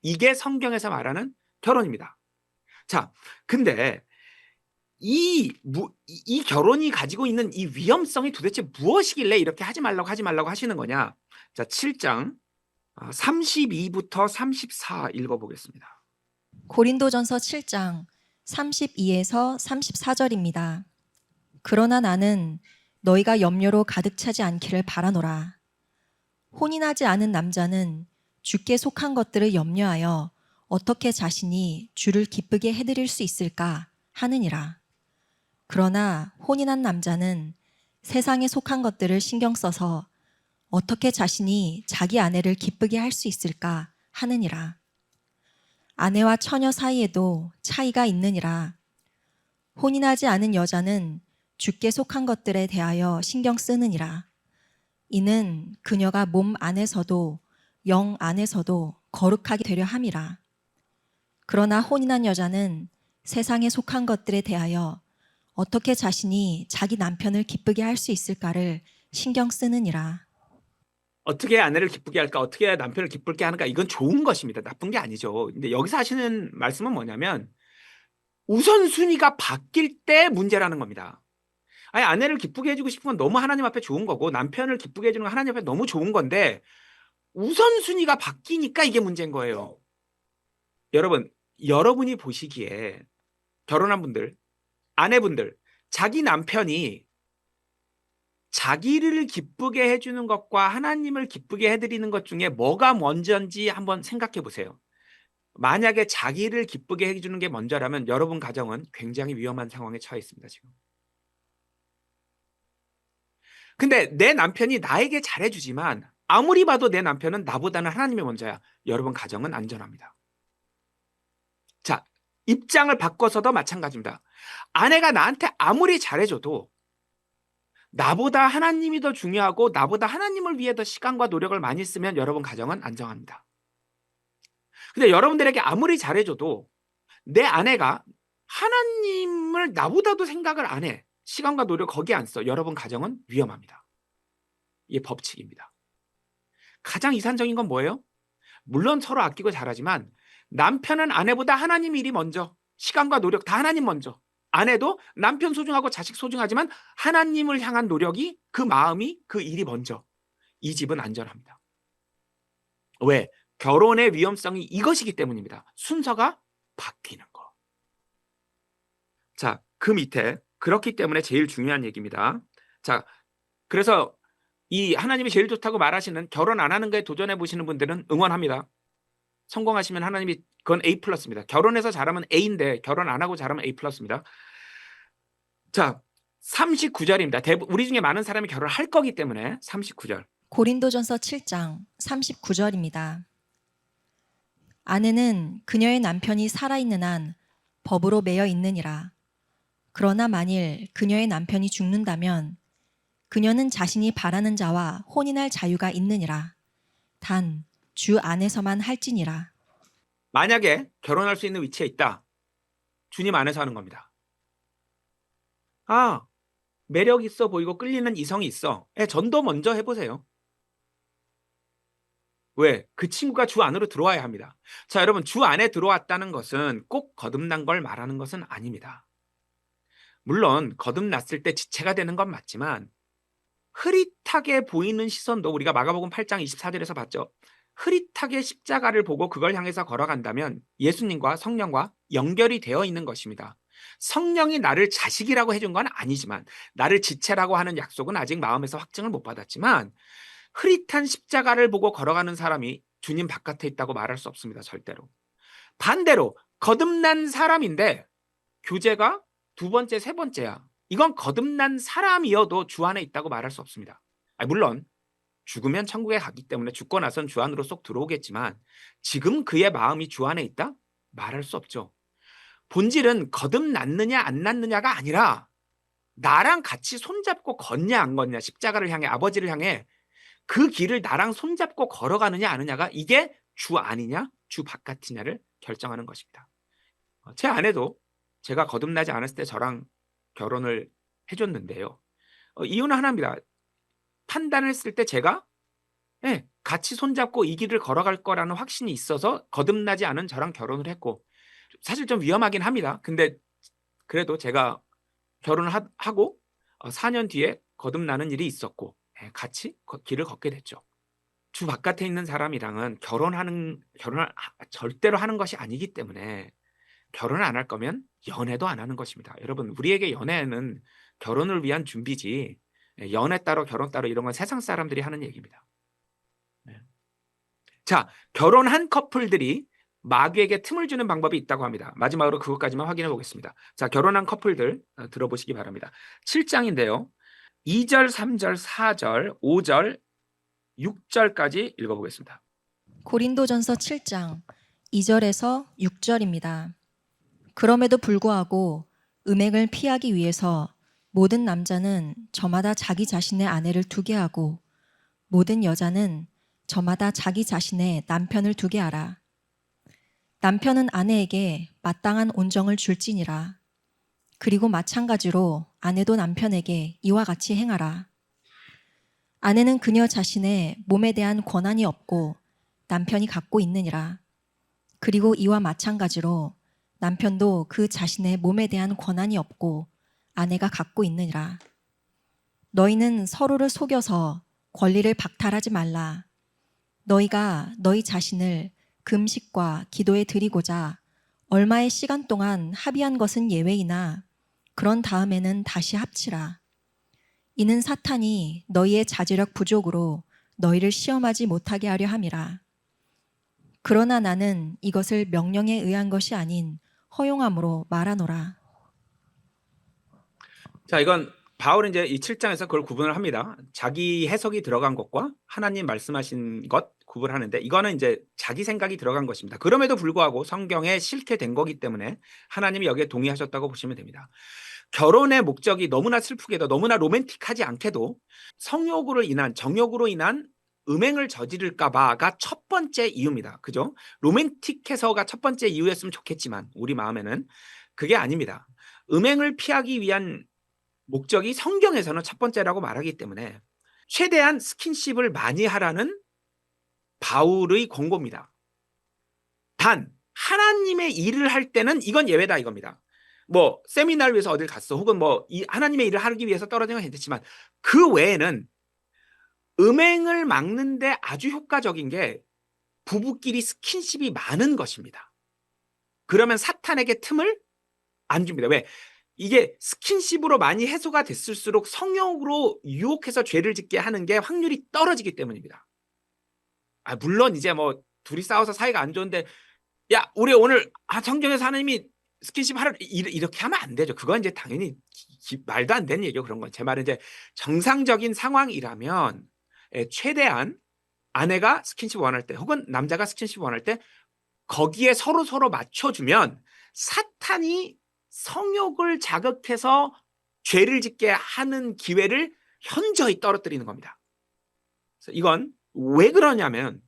이게 성경에서 말하는 결혼입니다. 자, 근데 이 결혼이 가지고 있는 이 위험성이 도대체 무엇이길래 이렇게 하지 말라고 하시는 거냐? 자, 7장 32부터 34 읽어보겠습니다. 고린도전서 7장 32에서 34절입니다. 그러나 나는 너희가 염려로 가득 차지 않기를 바라노라. 혼인하지 않은 남자는 주께 속한 것들을 염려하여 어떻게 자신이 주를 기쁘게 해드릴 수 있을까 하느니라. 그러나 혼인한 남자는 세상에 속한 것들을 신경 써서 어떻게 자신이 자기 아내를 기쁘게 할 수 있을까 하느니라. 아내와 처녀 사이에도 차이가 있느니라. 혼인하지 않은 여자는 주께 속한 것들에 대하여 신경 쓰느니라. 이는 그녀가 몸 안에서도 영 안에서도 거룩하게 되려 함이라. 그러나 혼인한 여자는 세상에 속한 것들에 대하여 어떻게 자신이 자기 남편을 기쁘게 할 수 있을까를 신경 쓰느니라. 어떻게 아내를 기쁘게 할까? 어떻게 남편을 기쁘게 하는가? 이건 좋은 것입니다. 나쁜 게 아니죠. 근데 여기서 하시는 말씀은 뭐냐면 우선순위가 바뀔 때 문제라는 겁니다. 아니, 아내를 기쁘게 해주고 싶은 건 너무 하나님 앞에 좋은 거고 남편을 기쁘게 해주는 건 하나님 앞에 너무 좋은 건데 우선순위가 바뀌니까 이게 문제인 거예요. 여러분이 보시기에 결혼한 분들, 아내분들, 자기 남편이 자기를 기쁘게 해주는 것과 하나님을 기쁘게 해드리는 것 중에 뭐가 먼저인지 한번 생각해 보세요. 만약에 자기를 기쁘게 해주는 게 먼저라면 여러분 가정은 굉장히 위험한 상황에 처해 있습니다, 지금. 근데 내 남편이 나에게 잘해주지만 아무리 봐도 내 남편은 나보다는 하나님이 먼저야. 여러분 가정은 안전합니다. 자, 입장을 바꿔서도 마찬가지입니다. 아내가 나한테 아무리 잘해줘도 나보다 하나님이 더 중요하고 나보다 하나님을 위해 더 시간과 노력을 많이 쓰면 여러분 가정은 안정합니다. 근데 여러분들에게 아무리 잘해줘도 내 아내가 하나님을 나보다도 생각을 안 해. 시간과 노력 거기에 안 써. 여러분 가정은 위험합니다. 이게 법칙입니다. 가장 이산적인 건 뭐예요? 물론 서로 아끼고 잘하지만 남편은 아내보다 하나님 일이 먼저, 시간과 노력 다 하나님 먼저. 아내도 남편 소중하고 자식 소중하지만 하나님을 향한 노력이, 그 마음이, 그 일이 먼저. 이 집은 안전합니다. 왜? 결혼의 위험성이 이것이기 때문입니다. 순서가 바뀌는 거. 자, 그 밑에 그렇기 때문에 제일 중요한 얘기입니다. 자, 그래서 이 하나님이 제일 좋다고 말하시는 결혼 안 하는 거에 도전해 보시는 분들은 응원합니다. 성공하시면 하나님이 그건 A 플러스입니다. 결혼해서 잘하면 A인데 결혼 안 하고 잘하면 A 플러스입니다. 자, 39절입니다. 우리 중에 많은 사람이 결혼을 할 거기 때문에 39절. 고린도전서 7장 39절입니다. 아내는 그녀의 남편이 살아있는 한 법으로 매여 있느니라. 그러나 만일 그녀의 남편이 죽는다면 그녀는 자신이 바라는 자와 혼인할 자유가 있느니라. 단 주 안에서만 할지니라. 만약에 결혼할 수 있는 위치에 있다. 주님 안에서 하는 겁니다. 아, 매력 있어 보이고 끌리는 이성이 있어. 전도 먼저 해보세요. 왜? 그 친구가 주 안으로 들어와야 합니다. 자, 여러분, 주 안에 들어왔다는 것은 꼭 거듭난 걸 말하는 것은 아닙니다. 물론 거듭났을 때 지체가 되는 건 맞지만 흐릿하게 보이는 시선도 우리가 마가복음 8장 24절에서 봤죠. 흐릿하게 십자가를 보고 그걸 향해서 걸어간다면 예수님과 성령과 연결이 되어 있는 것입니다. 성령이 나를 자식이라고 해준 건 아니지만, 나를 지체라고 하는 약속은 아직 마음에서 확증을 못 받았지만, 흐릿한 십자가를 보고 걸어가는 사람이 주님 바깥에 있다고 말할 수 없습니다. 절대로. 반대로 거듭난 사람인데 교제가 두 번째, 세 번째야. 이건 거듭난 사람이어도 주 안에 있다고 말할 수 없습니다. 물론 죽으면 천국에 가기 때문에 죽고 나선 주 안으로 쏙 들어오겠지만 지금 그의 마음이 주 안에 있다? 말할 수 없죠. 본질은 거듭났느냐 안 났느냐가 아니라 나랑 같이 손잡고 걷냐 안 걷냐, 십자가를 향해, 아버지를 향해 그 길을 나랑 손잡고 걸어가느냐 아느냐가, 이게 주 안이냐 주 바깥이냐를 결정하는 것입니다. 제 아내도 제가 거듭나지 않았을 때 저랑 결혼을 해줬는데요. 이유는 하나입니다. 판단했을 때 제가 같이 손잡고 이 길을 걸어갈 거라는 확신이 있어서 거듭나지 않은 저랑 결혼을 했고, 사실 좀 위험하긴 합니다. 근데 그래도 제가 결혼을 하고 4년 뒤에 거듭나는 일이 있었고 같이 길을 걷게 됐죠. 주 바깥에 있는 사람이랑은 결혼을 절대로 하는 것이 아니기 때문에 결혼을 안 할 거면 연애도 안 하는 것입니다. 여러분, 우리에게 연애는 결혼을 위한 준비지, 연애 따로 결혼 따로 이런 건 세상 사람들이 하는 얘기입니다. 자, 결혼한 커플들이 마귀에게 틈을 주는 방법이 있다고 합니다. 마지막으로 그것까지만 확인해 보겠습니다. 자, 결혼한 커플들 들어보시기 바랍니다. 7장인데요. 2절, 3절, 4절, 5절, 6절까지 읽어보겠습니다. 고린도전서 7장 2절에서 6절입니다. 그럼에도 불구하고 음행을 피하기 위해서 모든 남자는 저마다 자기 자신의 아내를 두게 하고 모든 여자는 저마다 자기 자신의 남편을 두게 하라. 남편은 아내에게 마땅한 온정을 줄지니라. 그리고 마찬가지로 아내도 남편에게 이와 같이 행하라. 아내는 그녀 자신의 몸에 대한 권한이 없고 남편이 갖고 있느니라. 그리고 이와 마찬가지로 남편도 그 자신의 몸에 대한 권한이 없고 아내가 갖고 있느니라. 너희는 서로를 속여서 권리를 박탈하지 말라. 너희가 너희 자신을 금식과 기도에 드리고자 얼마의 시간 동안 합의한 것은 예외이나 그런 다음에는 다시 합치라. 이는 사탄이 너희의 자제력 부족으로 너희를 시험하지 못하게 하려 함이라. 그러나 나는 이것을 명령에 의한 것이 아닌 허용함으로 말하노라. 자, 이건 바울은 이제 이 7장에서 그걸 구분을 합니다. 자기 해석이 들어간 것과 하나님 말씀하신 것 구분하는데, 이거는 이제 자기 생각이 들어간 것입니다. 그럼에도 불구하고 성경에 실게 된 거기 때문에 하나님이 여기에 동의하셨다고 보시면 됩니다. 결혼의 목적이 너무나 슬프게도, 너무나 로맨틱하지 않게도 성욕으로 인한, 정욕으로 인한 음행을 저지를까 봐가 첫 번째 이유입니다. 그죠? 로맨틱해서가 첫 번째 이유였으면 좋겠지만 우리 마음에는 그게 아닙니다. 음행을 피하기 위한 목적이 성경에서는 첫 번째라고 말하기 때문에 최대한 스킨십을 많이 하라는 바울의 권고입니다. 단 하나님의 일을 할 때는 이건 예외다 이겁니다. 뭐 세미나를 위해서 어딜 갔어, 혹은 뭐 이 하나님의 일을 하기 위해서 떨어진 건 괜찮지만 그 외에는 음행을 막는데 아주 효과적인 게 부부끼리 스킨십이 많은 것입니다. 그러면 사탄에게 틈을 안 줍니다. 왜? 이게 스킨십으로 많이 해소가 됐을수록 성욕으로 유혹해서 죄를 짓게 하는 게 확률이 떨어지기 때문입니다. 물론 이제 뭐 둘이 싸워서 사이가 안 좋은데 야 우리 오늘 성경에서 하나님이 스킨십 하라 이렇게 하면 안 되죠. 그건 이제 당연히 말도 안 되는 얘기죠. 그런 건. 제 말은 이제 정상적인 상황이라면 최대한 아내가 스킨십 원할 때 혹은 남자가 스킨십 원할 때 거기에 서로 맞춰주면 사탄이 성욕을 자극해서 죄를 짓게 하는 기회를 현저히 떨어뜨리는 겁니다. 그래서 이건 왜 그러냐면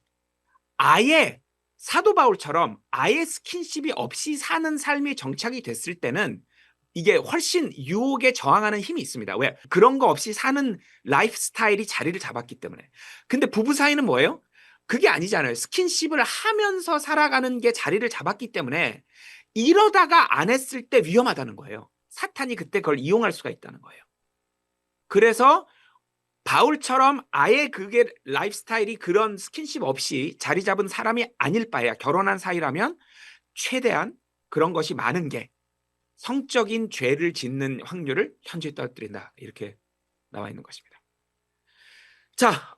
아예 사도 바울처럼 아예 스킨십이 없이 사는 삶이 정착이 됐을 때는 이게 훨씬 유혹에 저항하는 힘이 있습니다. 왜? 그런 거 없이 사는 라이프 스타일이 자리를 잡았기 때문에. 근데 부부 사이는 뭐예요? 그게 아니잖아요. 스킨십을 하면서 살아가는 게 자리를 잡았기 때문에 이러다가 안 했을 때 위험하다는 거예요. 사탄이 그때 그걸 이용할 수가 있다는 거예요. 그래서 바울처럼 아예 그게 라이프 스타일이 그런 스킨십 없이 자리 잡은 사람이 아닐 바에야 결혼한 사이라면 최대한 그런 것이 많은 게 성적인 죄를 짓는 확률을 현저히 떨어뜨린다. 이렇게 나와 있는 것입니다. 자,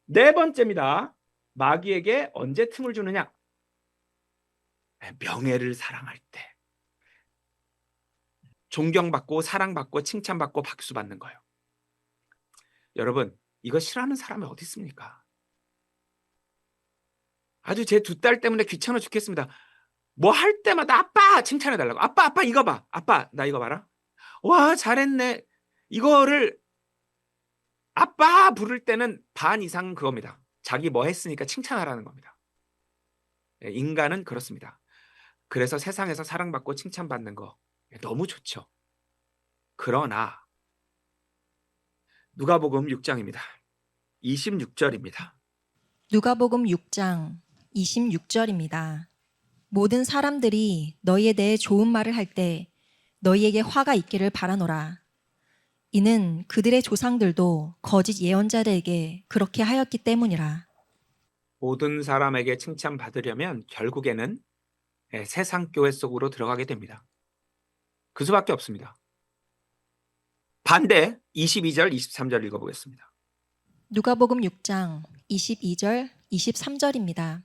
네 번째입니다. 마귀에게 언제 틈을 주느냐? 명예를 사랑할 때. 존경받고 사랑받고 칭찬받고 박수받는 거예요. 여러분, 이거 싫어하는 사람이 어디 있습니까? 아주 제 두 딸 때문에 귀찮아 죽겠습니다. 뭐 할 때마다 아빠 칭찬해달라고. 아빠 이거 봐. 아빠 나 이거 봐라. 와 잘했네. 이거를 아빠 부를 때는 반 이상 그겁니다. 자기 뭐 했으니까 칭찬하라는 겁니다. 인간은 그렇습니다. 그래서 세상에서 사랑받고 칭찬받는 거 너무 좋죠. 그러나 누가복음 6장입니다. 26절입니다. 누가복음 6장 26절입니다. 모든 사람들이 너희에 대해 좋은 말을 할 때 너희에게 화가 있기를 바라노라. 이는 그들의 조상들도 거짓 예언자들에게 그렇게 하였기 때문이라. 모든 사람에게 칭찬받으려면 결국에는 세상 교회 속으로 들어가게 됩니다. 그 수밖에 없습니다. 반대 22절 23절 읽어보겠습니다. 누가복음 6장 22절 23절입니다.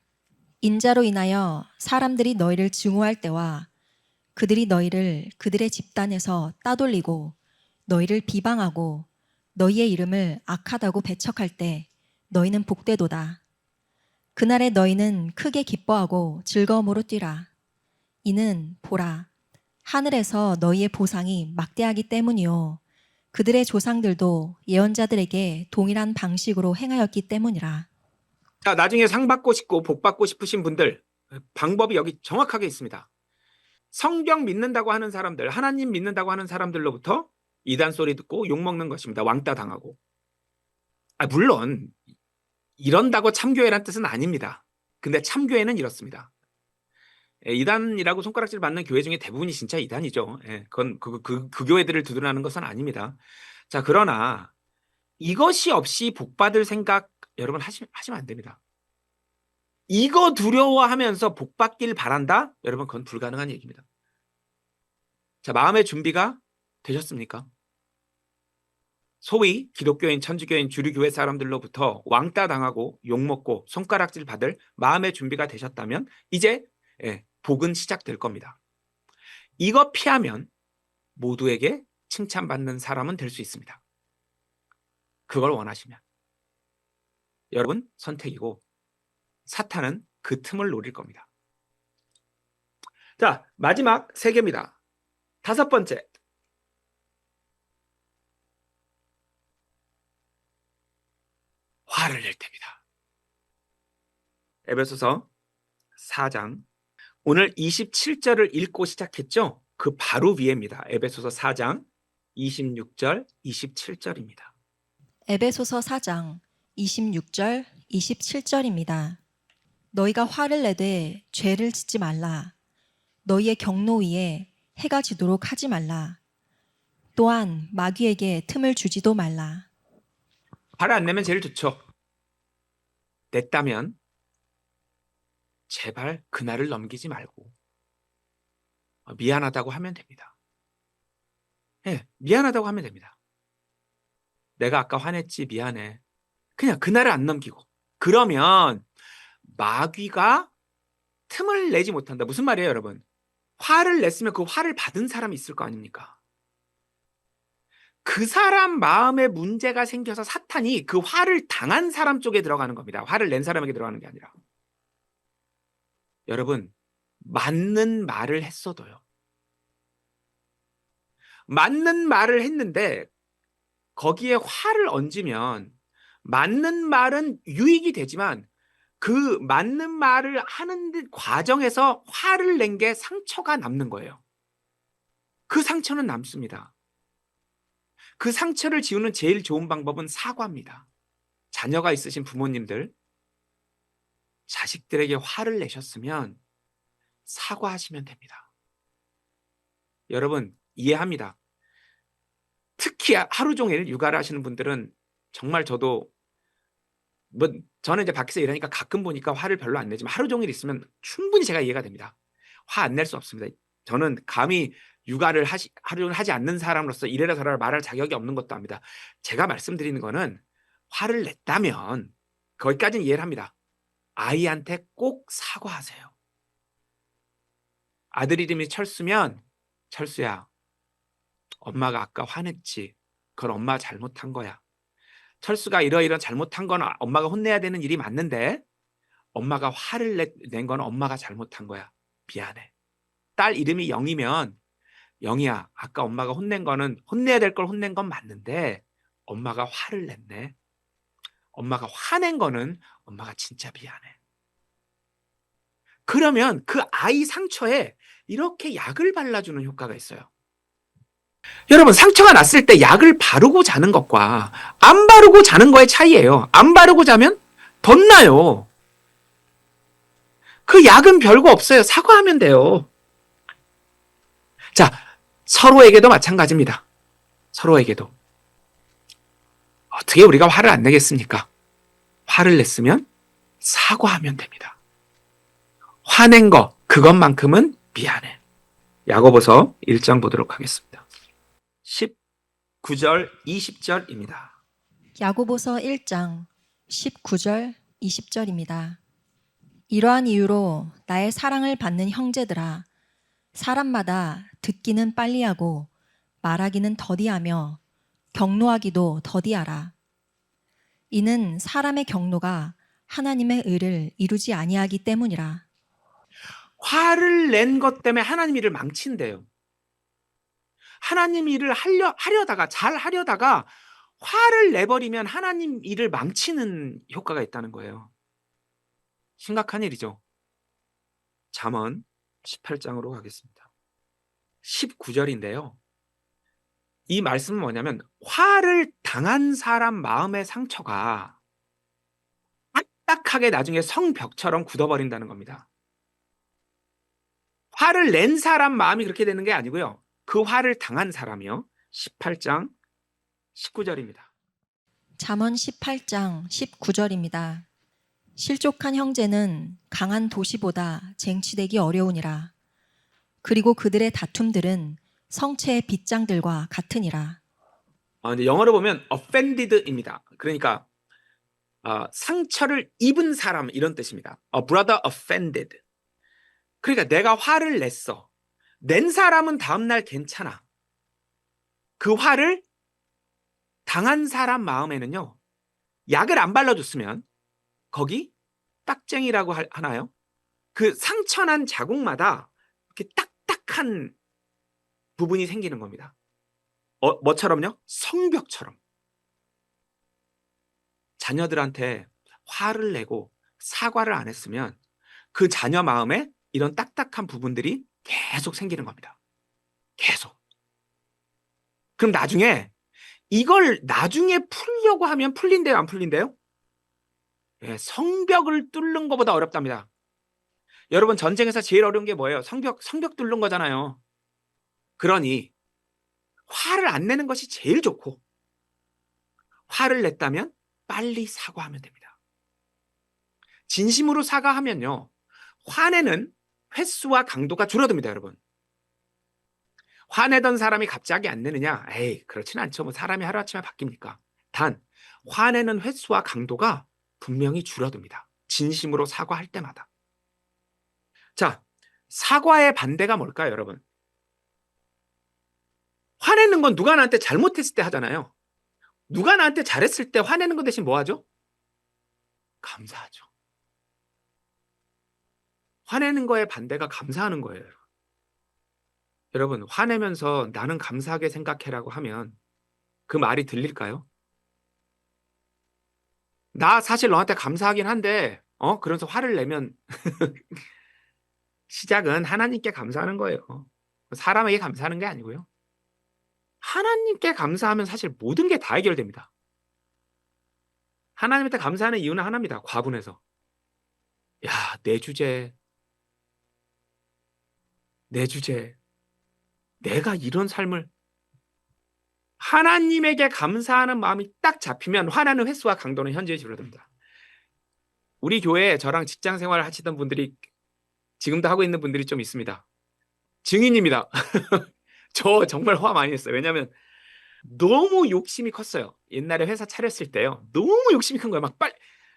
인자로 인하여 사람들이 너희를 증오할 때와 그들이 너희를 그들의 집단에서 따돌리고 너희를 비방하고 너희의 이름을 악하다고 배척할 때 너희는 복되도다. 그날에 너희는 크게 기뻐하고 즐거움으로 뛰라. 이는 보라, 하늘에서 너희의 보상이 막대하기 때문이요. 그들의 조상들도 예언자들에게 동일한 방식으로 행하였기 때문이라. 자, 나중에 상 받고 싶고 복 받고 싶으신 분들 방법이 여기 정확하게 있습니다. 성경 믿는다고 하는 사람들, 하나님 믿는다고 하는 사람들로부터 이단 소리 듣고 욕먹는 것입니다. 왕따 당하고. 물론 이런다고 참교회란 뜻은 아닙니다. 근데 참교회는 이렇습니다. 이단이라고 손가락질 받는 교회 중에 대부분이 진짜 이단이죠. 그건 그 교회들을 두둔하는 것은 아닙니다. 자, 그러나 이것이 없이 복 받을 생각 여러분 하시면 안 됩니다. 이거 두려워하면서 복 받길 바란다? 여러분 그건 불가능한 얘기입니다. 자, 마음의 준비가 되셨습니까? 소위 기독교인, 천주교인, 주류교회 사람들로부터 왕따 당하고 욕먹고 손가락질 받을 마음의 준비가 되셨다면 이제 복은 시작될 겁니다. 이거 피하면 모두에게 칭찬받는 사람은 될 수 있습니다. 그걸 원하시면. 여러분 선택이고 사탄은 그 틈을 노릴 겁니다. 자, 마지막 세 개입니다. 다섯 번째. 화를 낼 때입니다. 에베소서 4장. 오늘 27절을 읽고 시작했죠? 그 바로 위에입니다. 에베소서 4장 26절, 27절입니다. 에베소서 4장 26절 27절입니다. 너희가 화를 내되 죄를 짓지 말라. 너희의 경로 위에 해가 지도록 하지 말라. 또한 마귀에게 틈을 주지도 말라. 화를 안 내면 제일 좋죠. 냈다면 제발 그날을 넘기지 말고 미안하다고 하면 됩니다. 미안하다고 하면 됩니다. 내가 아까 화냈지 미안해. 그냥 그날을 안 넘기고. 그러면 마귀가 틈을 내지 못한다. 무슨 말이에요, 여러분? 화를 냈으면 그 화를 받은 사람이 있을 거 아닙니까? 그 사람 마음에 문제가 생겨서 사탄이 그 화를 당한 사람 쪽에 들어가는 겁니다. 화를 낸 사람에게 들어가는 게 아니라. 여러분, 맞는 말을 했어도요. 맞는 말을 했는데 거기에 화를 얹으면 맞는 말은 유익이 되지만 그 맞는 말을 하는 과정에서 화를 낸 게 상처가 남는 거예요. 그 상처는 남습니다. 그 상처를 지우는 제일 좋은 방법은 사과입니다. 자녀가 있으신 부모님들, 자식들에게 화를 내셨으면 사과하시면 됩니다. 여러분 이해합니다. 특히 하루 종일 육아를 하시는 분들은 정말 저도 뭐 저는 이제 밖에서 일하니까 가끔 보니까 화를 별로 안 내지만 하루 종일 있으면 충분히 제가 이해가 됩니다. 화 안 낼 수 없습니다. 저는 감히 육아를 하루 종일 하지 않는 사람으로서 이래라 저래라 말할 자격이 없는 것도 압니다. 제가 말씀드리는 거는 화를 냈다면 거기까지는 이해를 합니다. 아이한테 꼭 사과하세요. 아들 이름이 철수면 "철수야, 엄마가 아까 화냈지. 그건 엄마가 잘못한 거야. 철수가 이러이러한 잘못한 건 엄마가 혼내야 되는 일이 맞는데 엄마가 화를 낸 건 엄마가 잘못한 거야. 미안해." 딸 이름이 영이면 "영이야, 아까 엄마가 혼낸 거는 혼내야 될 걸 혼낸 건 맞는데 엄마가 화를 냈네. 엄마가 화낸 거는 엄마가 진짜 미안해." 그러면 그 아이 상처에 이렇게 약을 발라주는 효과가 있어요. 여러분 상처가 났을 때 약을 바르고 자는 것과 안 바르고 자는 거의 차이예요. 안 바르고 자면 덧나요. 그 약은 별거 없어요. 사과하면 돼요. 자, 서로에게도 마찬가지입니다. 서로에게도. 어떻게 우리가 화를 안 내겠습니까? 화를 냈으면 사과하면 됩니다. 화낸 거 그것만큼은 미안해. 야고보서 1장 보도록 하겠습니다. 19절 20절입니다. 야고보서 1장 19절 20절입니다. 이러한 이유로 나의 사랑을 받는 형제들아, 사람마다 듣기는 빨리하고 말하기는 더디하며 경노하기도 더디하라. 이는 사람의 경노가 하나님의 의를 이루지 아니하기 때문이라. 화를 낸 것 때문에 하나님 일을 망친대요. 하나님 일을 하려다가 잘 하려다가 화를 내버리면 하나님 일을 망치는 효과가 있다는 거예요. 심각한 일이죠. 잠언 18장으로 가겠습니다. 19절인데요. 이 말씀은 뭐냐면 화를 당한 사람 마음의 상처가 딱딱하게 나중에 성벽처럼 굳어버린다는 겁니다. 화를 낸 사람 마음이 그렇게 되는 게 아니고요. 그 화를 당한 사람이요. 18장 19절입니다. 잠언 18장 19절입니다. 실족한 형제는 강한 도시보다 쟁취되기 어려우니라. 그리고 그들의 다툼들은 성체의 빗장들과 같으니라. 이제 영어로 보면 offended입니다. 그러니까 상처를 입은 사람 이런 뜻입니다. A brother offended. 그러니까 내가 화를 냈어. 낸 사람은 다음날 괜찮아. 그 화를 당한 사람 마음에는요. 약을 안 발라줬으면 거기 딱쟁이라고 하나요? 그 상처난 자국마다 이렇게 딱딱한 부분이 생기는 겁니다. 뭐처럼요? 성벽처럼. 자녀들한테 화를 내고 사과를 안 했으면 그 자녀 마음에 이런 딱딱한 부분들이 계속 생기는 겁니다. 계속. 그럼 나중에 이걸 나중에 풀려고 하면 풀린대요, 안 풀린대요? 예, 성벽을 뚫는 것보다 어렵답니다. 여러분 전쟁에서 제일 어려운 게 뭐예요? 성벽 뚫는 거잖아요. 그러니 화를 안 내는 것이 제일 좋고 화를 냈다면 빨리 사과하면 됩니다. 진심으로 사과하면요. 화내는 횟수와 강도가 줄어듭니다, 여러분. 화내던 사람이 갑자기 안 내느냐? 에이, 그렇진 않죠. 뭐 사람이 하루아침에 바뀝니까? 단 화내는 횟수와 강도가 분명히 줄어듭니다. 진심으로 사과할 때마다. 자, 사과의 반대가 뭘까요, 여러분? 화내는 건 누가 나한테 잘못했을 때 하잖아요. 누가 나한테 잘했을 때 화내는 것 대신 뭐 하죠? 감사하죠. 화내는 거의 반대가 감사하는 거예요. 여러분, 화내면서 나는 감사하게 생각해라고 하면 그 말이 들릴까요? 나 사실 너한테 감사하긴 한데, 그러면서 화를 내면 시작은 하나님께 감사하는 거예요. 사람에게 감사하는 게 아니고요. 하나님께 감사하면 사실 모든 게 다 해결됩니다. 하나님한테 감사하는 이유는 하나입니다. 과분해서. 야, 내 주제, 내 주제. 내가 이런 삶을 하나님에게 감사하는 마음이 딱 잡히면 화나는 횟수와 강도는 현저히 줄어듭니다. 우리 교회에 저랑 직장 생활을 하시던 분들이 지금도 하고 있는 분들이 좀 있습니다. 증인입니다. 저 정말 화 많이 했어요. 왜냐하면 너무 욕심이 컸어요. 옛날에 회사 차렸을 때요. 너무 욕심이 큰 거예요. 막 빨리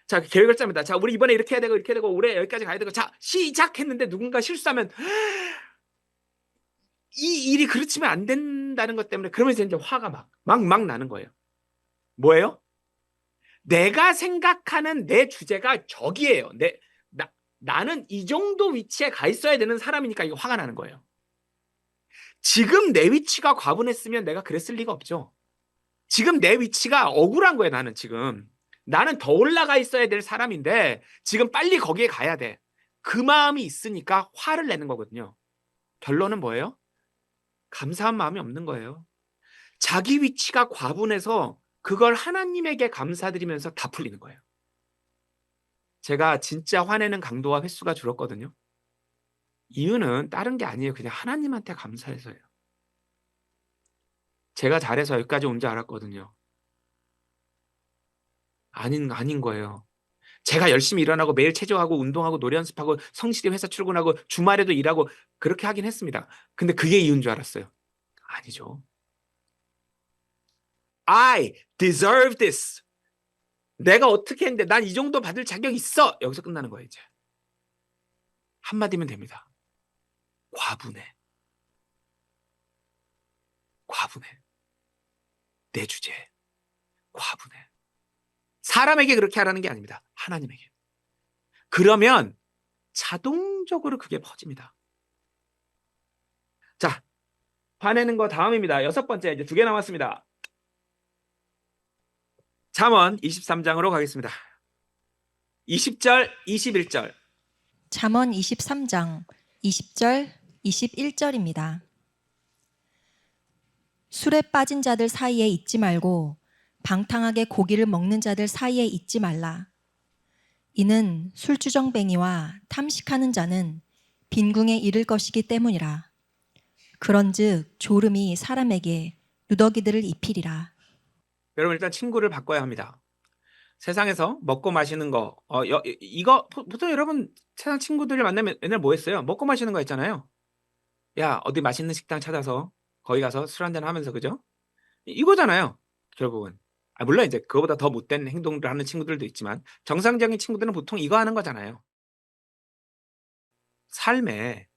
자 계획을 짭니다. 자 우리 이번에 이렇게 해야 되고 이렇게 되고 올해 여기까지 가야 되고 자 시작했는데 누군가 실수하면 이 일이 그렇지면 안 된다는 것 때문에 그러면서 이제 화가 막 나는 거예요. 뭐예요? 내가 생각하는 내 주제가 저기예요. 나는 이 정도 위치에 가 있어야 되는 사람이니까 이거 화가 나는 거예요. 지금 내 위치가 과분했으면 내가 그랬을 리가 없죠. 지금 내 위치가 억울한 거예요. 나는 더 올라가 있어야 될 사람인데 지금 빨리 거기에 가야 돼. 그 마음이 있으니까 화를 내는 거거든요. 결론은 뭐예요? 감사한 마음이 없는 거예요. 자기 위치가 과분해서 그걸 하나님에게 감사드리면서 다 풀리는 거예요. 제가 진짜 화내는 강도와 횟수가 줄었거든요. 이유는 다른 게 아니에요. 그냥 하나님한테 감사해서예요. 제가 잘해서 여기까지 온 줄 알았거든요. 아닌 거예요. 제가 열심히 일어나고 매일 체조하고 운동하고 노래 연습하고 성실히 회사 출근하고 주말에도 일하고 그렇게 하긴 했습니다. 근데 그게 이유인 줄 알았어요. 아니죠. I deserve this. 내가 어떻게 했는데 난 이 정도 받을 자격 있어. 여기서 끝나는 거예요, 이제. 한마디면 됩니다. 과분해. 내 주제에 과분해. 사람에게 그렇게 하라는 게 아닙니다. 하나님에게. 그러면 자동적으로 그게 퍼집니다. 자, 화내는 거 다음입니다. 6번째, 이제 2개 남았습니다. 잠언 23장으로 가겠습니다. 20절, 21절. 잠언 23장 20절, 21절입니다. 술에 빠진 자들 사이에 있지 말고 방탕하게 고기를 먹는 자들 사이에 있지 말라. 이는 술주정뱅이와 탐식하는 자는 빈궁에 이를 것이기 때문이라. 그런즉 졸음이 사람에게 누더기들을 입히리라. 여러분 일단 친구를 바꿔야 합니다. 세상에서 먹고 마시는 거, 이거 보통 여러분 세상 친구들을 만나면 맨날 뭐 했어요? 먹고 마시는 거 있잖아요. 야, 어디 맛있는 식당 찾아서 거기 가서 술 한잔 하면서, 그죠? 이거잖아요, 결국은. 물론 이제 그거보다 더 못된 행동을 하는 친구들도 있지만 정상적인 친구들은 보통 이거 하는 거잖아요. 삶의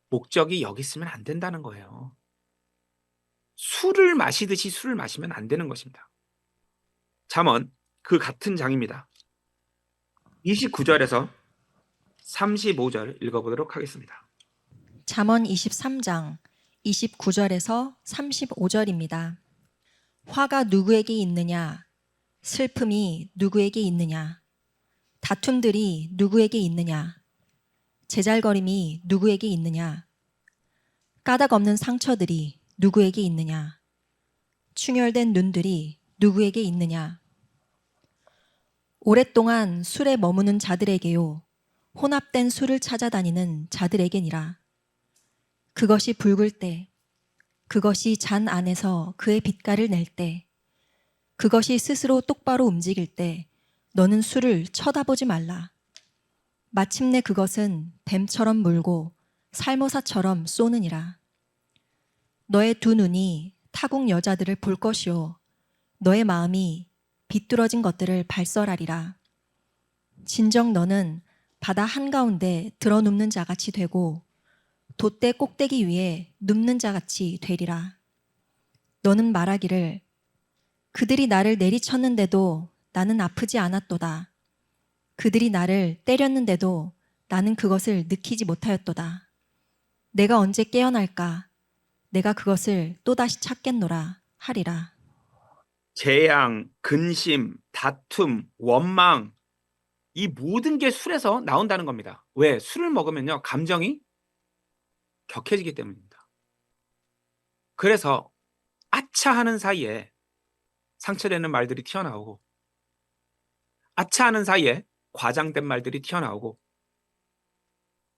목적이 여기 있으면 안 된다는 거예요. 술을 마시듯이 술을 마시면 안 되는 것입니다. 잠언 그 같은 장입니다. 29절에서 35절 읽어보도록 하겠습니다. 잠언 23장 29절에서 35절입니다. 화가 누구에게 있느냐? 슬픔이 누구에게 있느냐? 다툼들이 누구에게 있느냐? 제잘거림이 누구에게 있느냐? 까닭 없는 상처들이 누구에게 있느냐? 충혈된 눈들이 누구에게 있느냐? 오랫동안 술에 머무는 자들에게요, 혼합된 술을 찾아다니는 자들에게니라. 그것이 붉을 때, 그것이 잔 안에서 그의 빛깔을 낼 때, 그것이 스스로 똑바로 움직일 때 너는 술을 쳐다보지 말라. 마침내 그것은 뱀처럼 물고 살모사처럼 쏘느니라. 너의 두 눈이 타국 여자들을 볼 것이요, 너의 마음이 비뚤어진 것들을 발설하리라. 진정 너는 바다 한가운데 들어눕는 자같이 되고 돛대 꼭대기 위에 눕는 자같이 되리라. 너는 말하기를 그들이 나를 내리쳤는데도 나는 아프지 않았도다. 그들이 나를 때렸는데도 나는 그것을 느끼지 못하였도다. 내가 언제 깨어날까? 내가 그것을 또다시 찾겠노라 하리라. 재앙, 근심, 다툼, 원망, 이 모든 게 술에서 나온다는 겁니다. 왜? 술을 먹으면요, 감정이 격해지기 때문입니다. 그래서 아차하는 사이에 상처되는 말들이 튀어나오고, 아차하는 사이에 과장된 말들이 튀어나오고,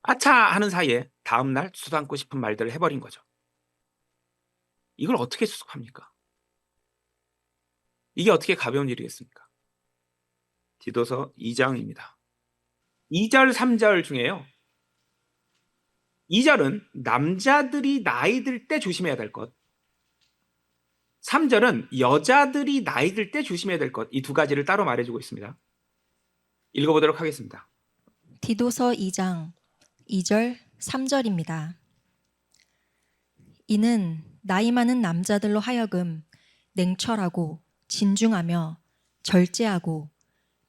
아차 하는 사이에 다음날 수습하고 싶은 말들을 해버린 거죠. 이걸 어떻게 수습합니까? 이게 어떻게 가벼운 일이겠습니까? 디도서 2장입니다. 2절 3절 중에요. 2절은 남자들이 나이 들 때 조심해야 될 것. 3절은 여자들이 나이 들 때 조심해야 될 것. 이 두 가지를 따로 말해주고 있습니다. 읽어보도록 하겠습니다. 디도서 2장 2절 3절입니다. 이는 나이 많은 남자들로 하여금 냉철하고 진중하며 절제하고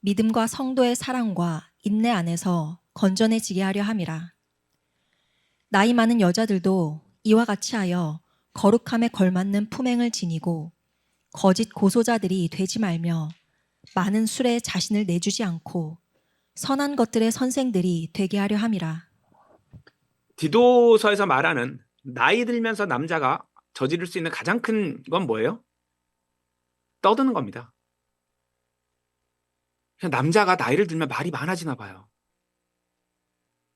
믿음과 성도의 사랑과 인내 안에서 건전해지게 하려 함이라. 나이 많은 여자들도 이와 같이 하여 거룩함에 걸맞는 품행을 지니고 거짓 고소자들이 되지 말며 많은 술에 자신을 내주지 않고 선한 것들의 선생들이 되게 하려 함이라. 디도서에서 말하는 나이 들면서 남자가 저지를 수 있는 가장 큰 건 뭐예요? 떠드는 겁니다. 그냥 남자가 나이를 들면 말이 많아지나 봐요.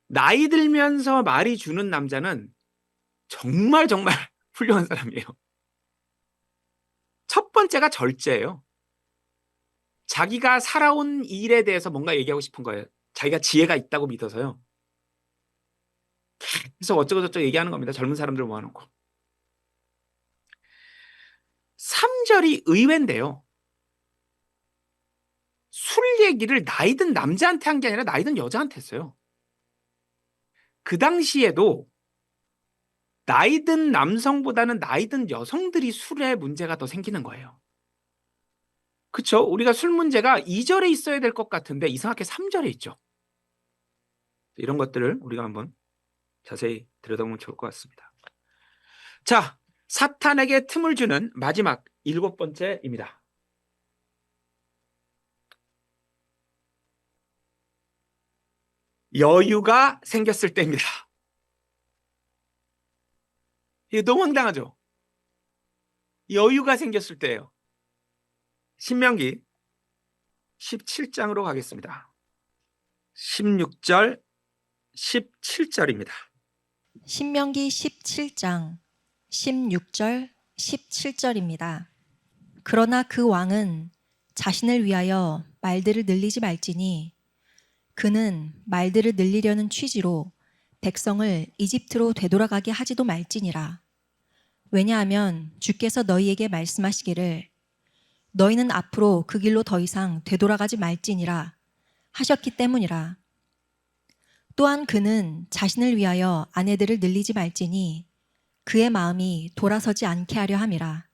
나이 들면서 말이 주는 남자는 정말 훌륭한 사람이에요. 첫 번째가 절제예요. 자기가 살아온 일에 대해서 뭔가 얘기하고 싶은 거예요. 자기가 지혜가 있다고 믿어서요. 그래서 어쩌고저쩌고 얘기하는 겁니다. 젊은 사람들 모아놓고. 3절이 의외인데요. 술 얘기를 나이 든 남자한테 한 게 아니라 나이 든 여자한테 했어요. 그 당시에도 나이 든 남성보다는 나이 든 여성들이 술에 문제가 더 생기는 거예요. 그쵸? 우리가 술 문제가 2절에 있어야 될 것 같은데 이상하게 3절에 있죠. 이런 것들을 우리가 한번 자세히 들여다보면 좋을 것 같습니다. 자, 사탄에게 틈을 주는 마지막 7번째입니다. 여유가 생겼을 때입니다. 이게 너무 황당하죠? 여유가 생겼을 때예요. 신명기 17장으로 가겠습니다. 16절, 17절입니다. 신명기 17장 16절 17절입니다. 그러나 그 왕은 자신을 위하여 말들을 늘리지 말지니 그는 말들을 늘리려는 취지로 백성을 이집트로 되돌아가게 하지도 말지니라. 왜냐하면 주께서 너희에게 말씀하시기를 너희는 앞으로 그 길로 더 이상 되돌아가지 말지니라 하셨기 때문이라. 또한 그는 자신을 위하여 아내들을 늘리지 말지니 그의 마음이 돌아서지 않게 하려 함이라.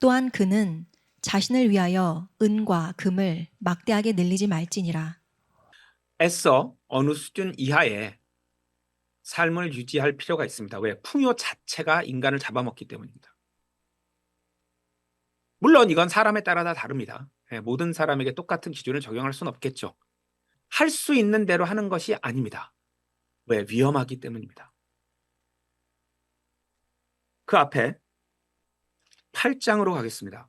또한 그는 자신을 위하여 은과 금을 막대하게 늘리지 말지니라. 애써 어느 수준 이하의 삶을 유지할 필요가 있습니다. 왜? 풍요 자체가 인간을 잡아먹기 때문입니다. 물론 이건 사람에 따라 다 다릅니다. 모든 사람에게 똑같은 기준을 적용할 수는 없겠죠. 할 수 있는 대로 하는 것이 아닙니다. 왜? 위험하기 때문입니다. 그 앞에 8장으로 가겠습니다.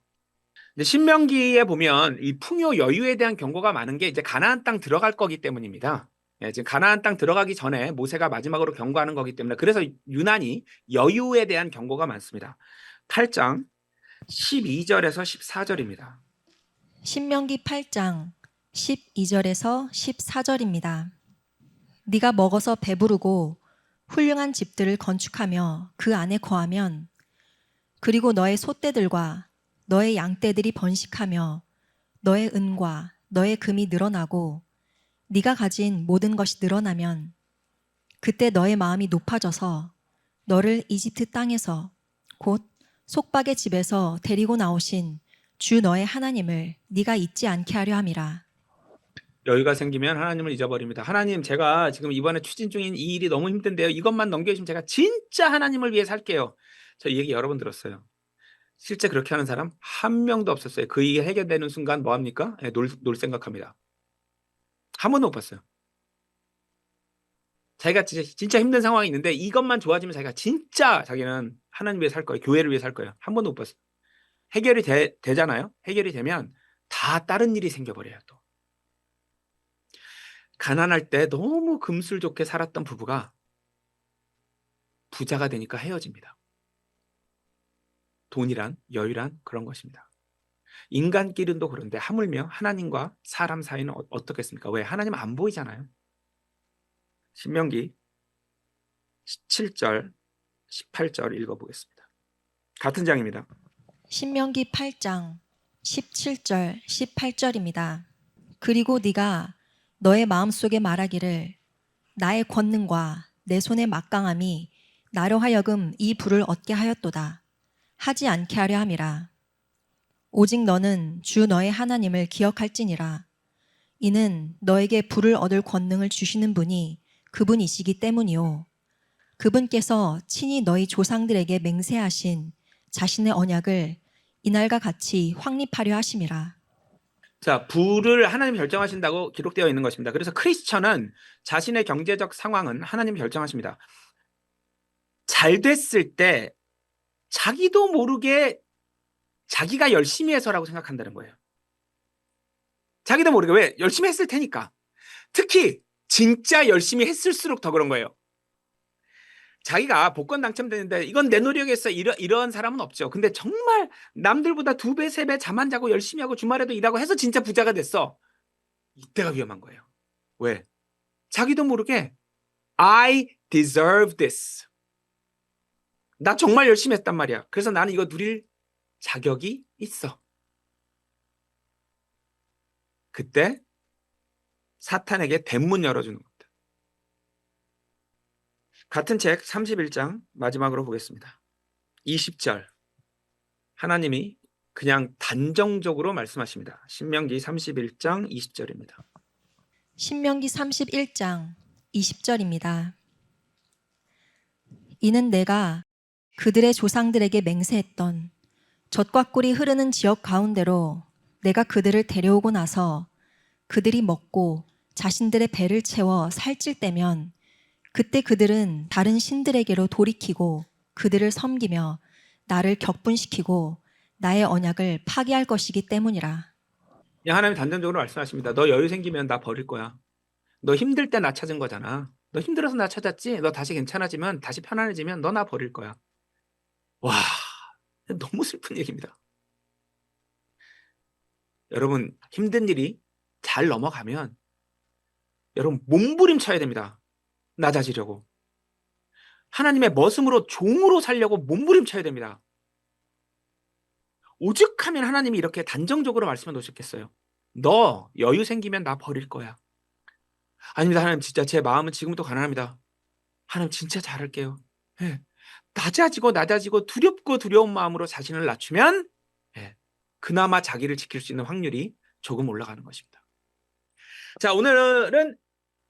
신명기에 보면 이 풍요 여유에 대한 경고가 많은 게 이제 가나안 땅 들어갈 거기 때문입니다. 지금 가나안 땅 들어가기 전에 모세가 마지막으로 경고하는 거기 때문에 그래서 유난히 여유에 대한 경고가 많습니다. 8장 12절에서 14절입니다. 신명기 8장 12절에서 14절입니다. 네가 먹어서 배부르고 훌륭한 집들을 건축하며 그 안에 거하면 그리고 너의 소떼들과 너의 양떼들이 번식하며 너의 은과 너의 금이 늘어나고 네가 가진 모든 것이 늘어나면 그때 너의 마음이 높아져서 너를 이집트 땅에서 곧 속박의 집에서 데리고 나오신 주 너의 하나님을 네가 잊지 않게 하려 함이라. 여유가 생기면 하나님을 잊어버립니다. 하나님, 제가 지금 이번에 추진 중인 이 일이 너무 힘든데요. 이것만 넘겨주시면 제가 진짜 하나님을 위해 살게요. 저 이 얘기 여러 번 들었어요. 실제 그렇게 하는 사람 한 명도 없었어요. 그 일이 해결되는 순간 뭐합니까? 놀 생각합니다. 한 번도 못 봤어요. 자기가 진짜 힘든 상황이 있는데 이것만 좋아지면 자기가 진짜 자기는 하나님 위해 살 거예요. 교회를 위해 살 거예요. 한 번도 못 봤어요. 해결이 되잖아요. 해결이 되면 다 다른 일이 생겨버려요. 또 가난할 때 너무 금술 좋게 살았던 부부가 부자가 되니까 헤어집니다. 돈이란 여유란 그런 것입니다. 인간끼리도 그런데 하물며 하나님과 사람 사이는 어떻겠습니까? 왜? 하나님 안 보이잖아요. 신명기 17절, 18절 읽어보겠습니다. 같은 장입니다. 신명기 8장 17절 18절입니다. 그리고 네가 너의 마음속에 말하기를 나의 권능과 내 손의 막강함이 나로 하여금 이 부를 얻게 하였도다. 하지 않게 하려 함이라. 오직 너는 주 너의 하나님을 기억할지니라. 이는 너에게 부를 얻을 권능을 주시는 분이 그분이시기 때문이요. 그분께서 친히 너희 조상들에게 맹세하신 자신의 언약을 이날과 같이 확립하려 하심이라. 자, 부를 하나님이 결정하신다고 기록되어 있는 것입니다. 그래서 크리스천은 자신의 경제적 상황은 하나님이 결정하십니다. 잘 됐을 때 자기도 모르게 자기가 열심히 해서라고 생각한다는 거예요. 자기도 모르게. 왜? 열심히 했을 테니까. 특히 진짜 열심히 했을수록 더 그런 거예요. 자기가 복권 당첨되는데 이건 내 노력이었어, 이런 사람은 없죠. 근데 정말 남들보다 2배, 3배 잠 안 자고 열심히 하고 주말에도 일하고 해서 진짜 부자가 됐어. 이때가 위험한 거예요. 왜? 자기도 모르게 I deserve this. 나 정말 열심히 했단 말이야. 그래서 나는 이거 누릴 자격이 있어. 그때 사탄에게 대문 열어주는 겁니다. 같은 책 31장 마지막으로 보겠습니다. 20절. 하나님이 그냥 단정적으로 말씀하십니다. 신명기 31장 20절입니다. 신명기 31장 20절입니다. 이는 내가 그들의 조상들에게 맹세했던 젖과 꿀이 흐르는 지역 가운데로 내가 그들을 데려오고 나서 그들이 먹고 자신들의 배를 채워 살찔 때면 그때 그들은 다른 신들에게로 돌이키고 그들을 섬기며 나를 격분시키고 나의 언약을 파기할 것이기 때문이라. 하나님 단정적으로 말씀하십니다. 너 여유 생기면 나 버릴 거야. 너 힘들 때 나 찾은 거잖아. 너 힘들어서 나 찾았지? 너 다시 괜찮아지면, 다시 편안해지면 너 나 버릴 거야. 와, 너무 슬픈 얘기입니다. 여러분, 힘든 일이 잘 넘어가면 여러분 몸부림쳐야 됩니다. 낮아지려고. 하나님의 머슴으로 종으로 살려고 몸부림쳐야 됩니다. 오죽하면 하나님이 이렇게 단정적으로 말씀해 놓으셨겠어요. 너 여유 생기면 나 버릴 거야. 아닙니다. 하나님, 진짜 제 마음은 지금부터 가난합니다. 하나님, 진짜 잘할게요. 예. 낮아지고 두렵고 두려운 마음으로 자신을 낮추면 예, 그나마 자기를 지킬 수 있는 확률이 조금 올라가는 것입니다. 자, 오늘은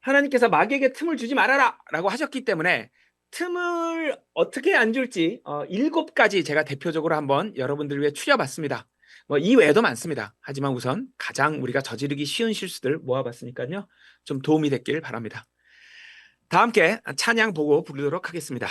하나님께서 마귀에게 틈을 주지 말아라 라고 하셨기 때문에 틈을 어떻게 안 줄지 7가지 제가 대표적으로 한번 여러분들 위해 추려봤습니다. 이 외에도 많습니다. 하지만 우선 가장 우리가 저지르기 쉬운 실수들 모아봤으니까요. 좀 도움이 됐길 바랍니다. 다 함께 찬양 보고 부르도록 하겠습니다.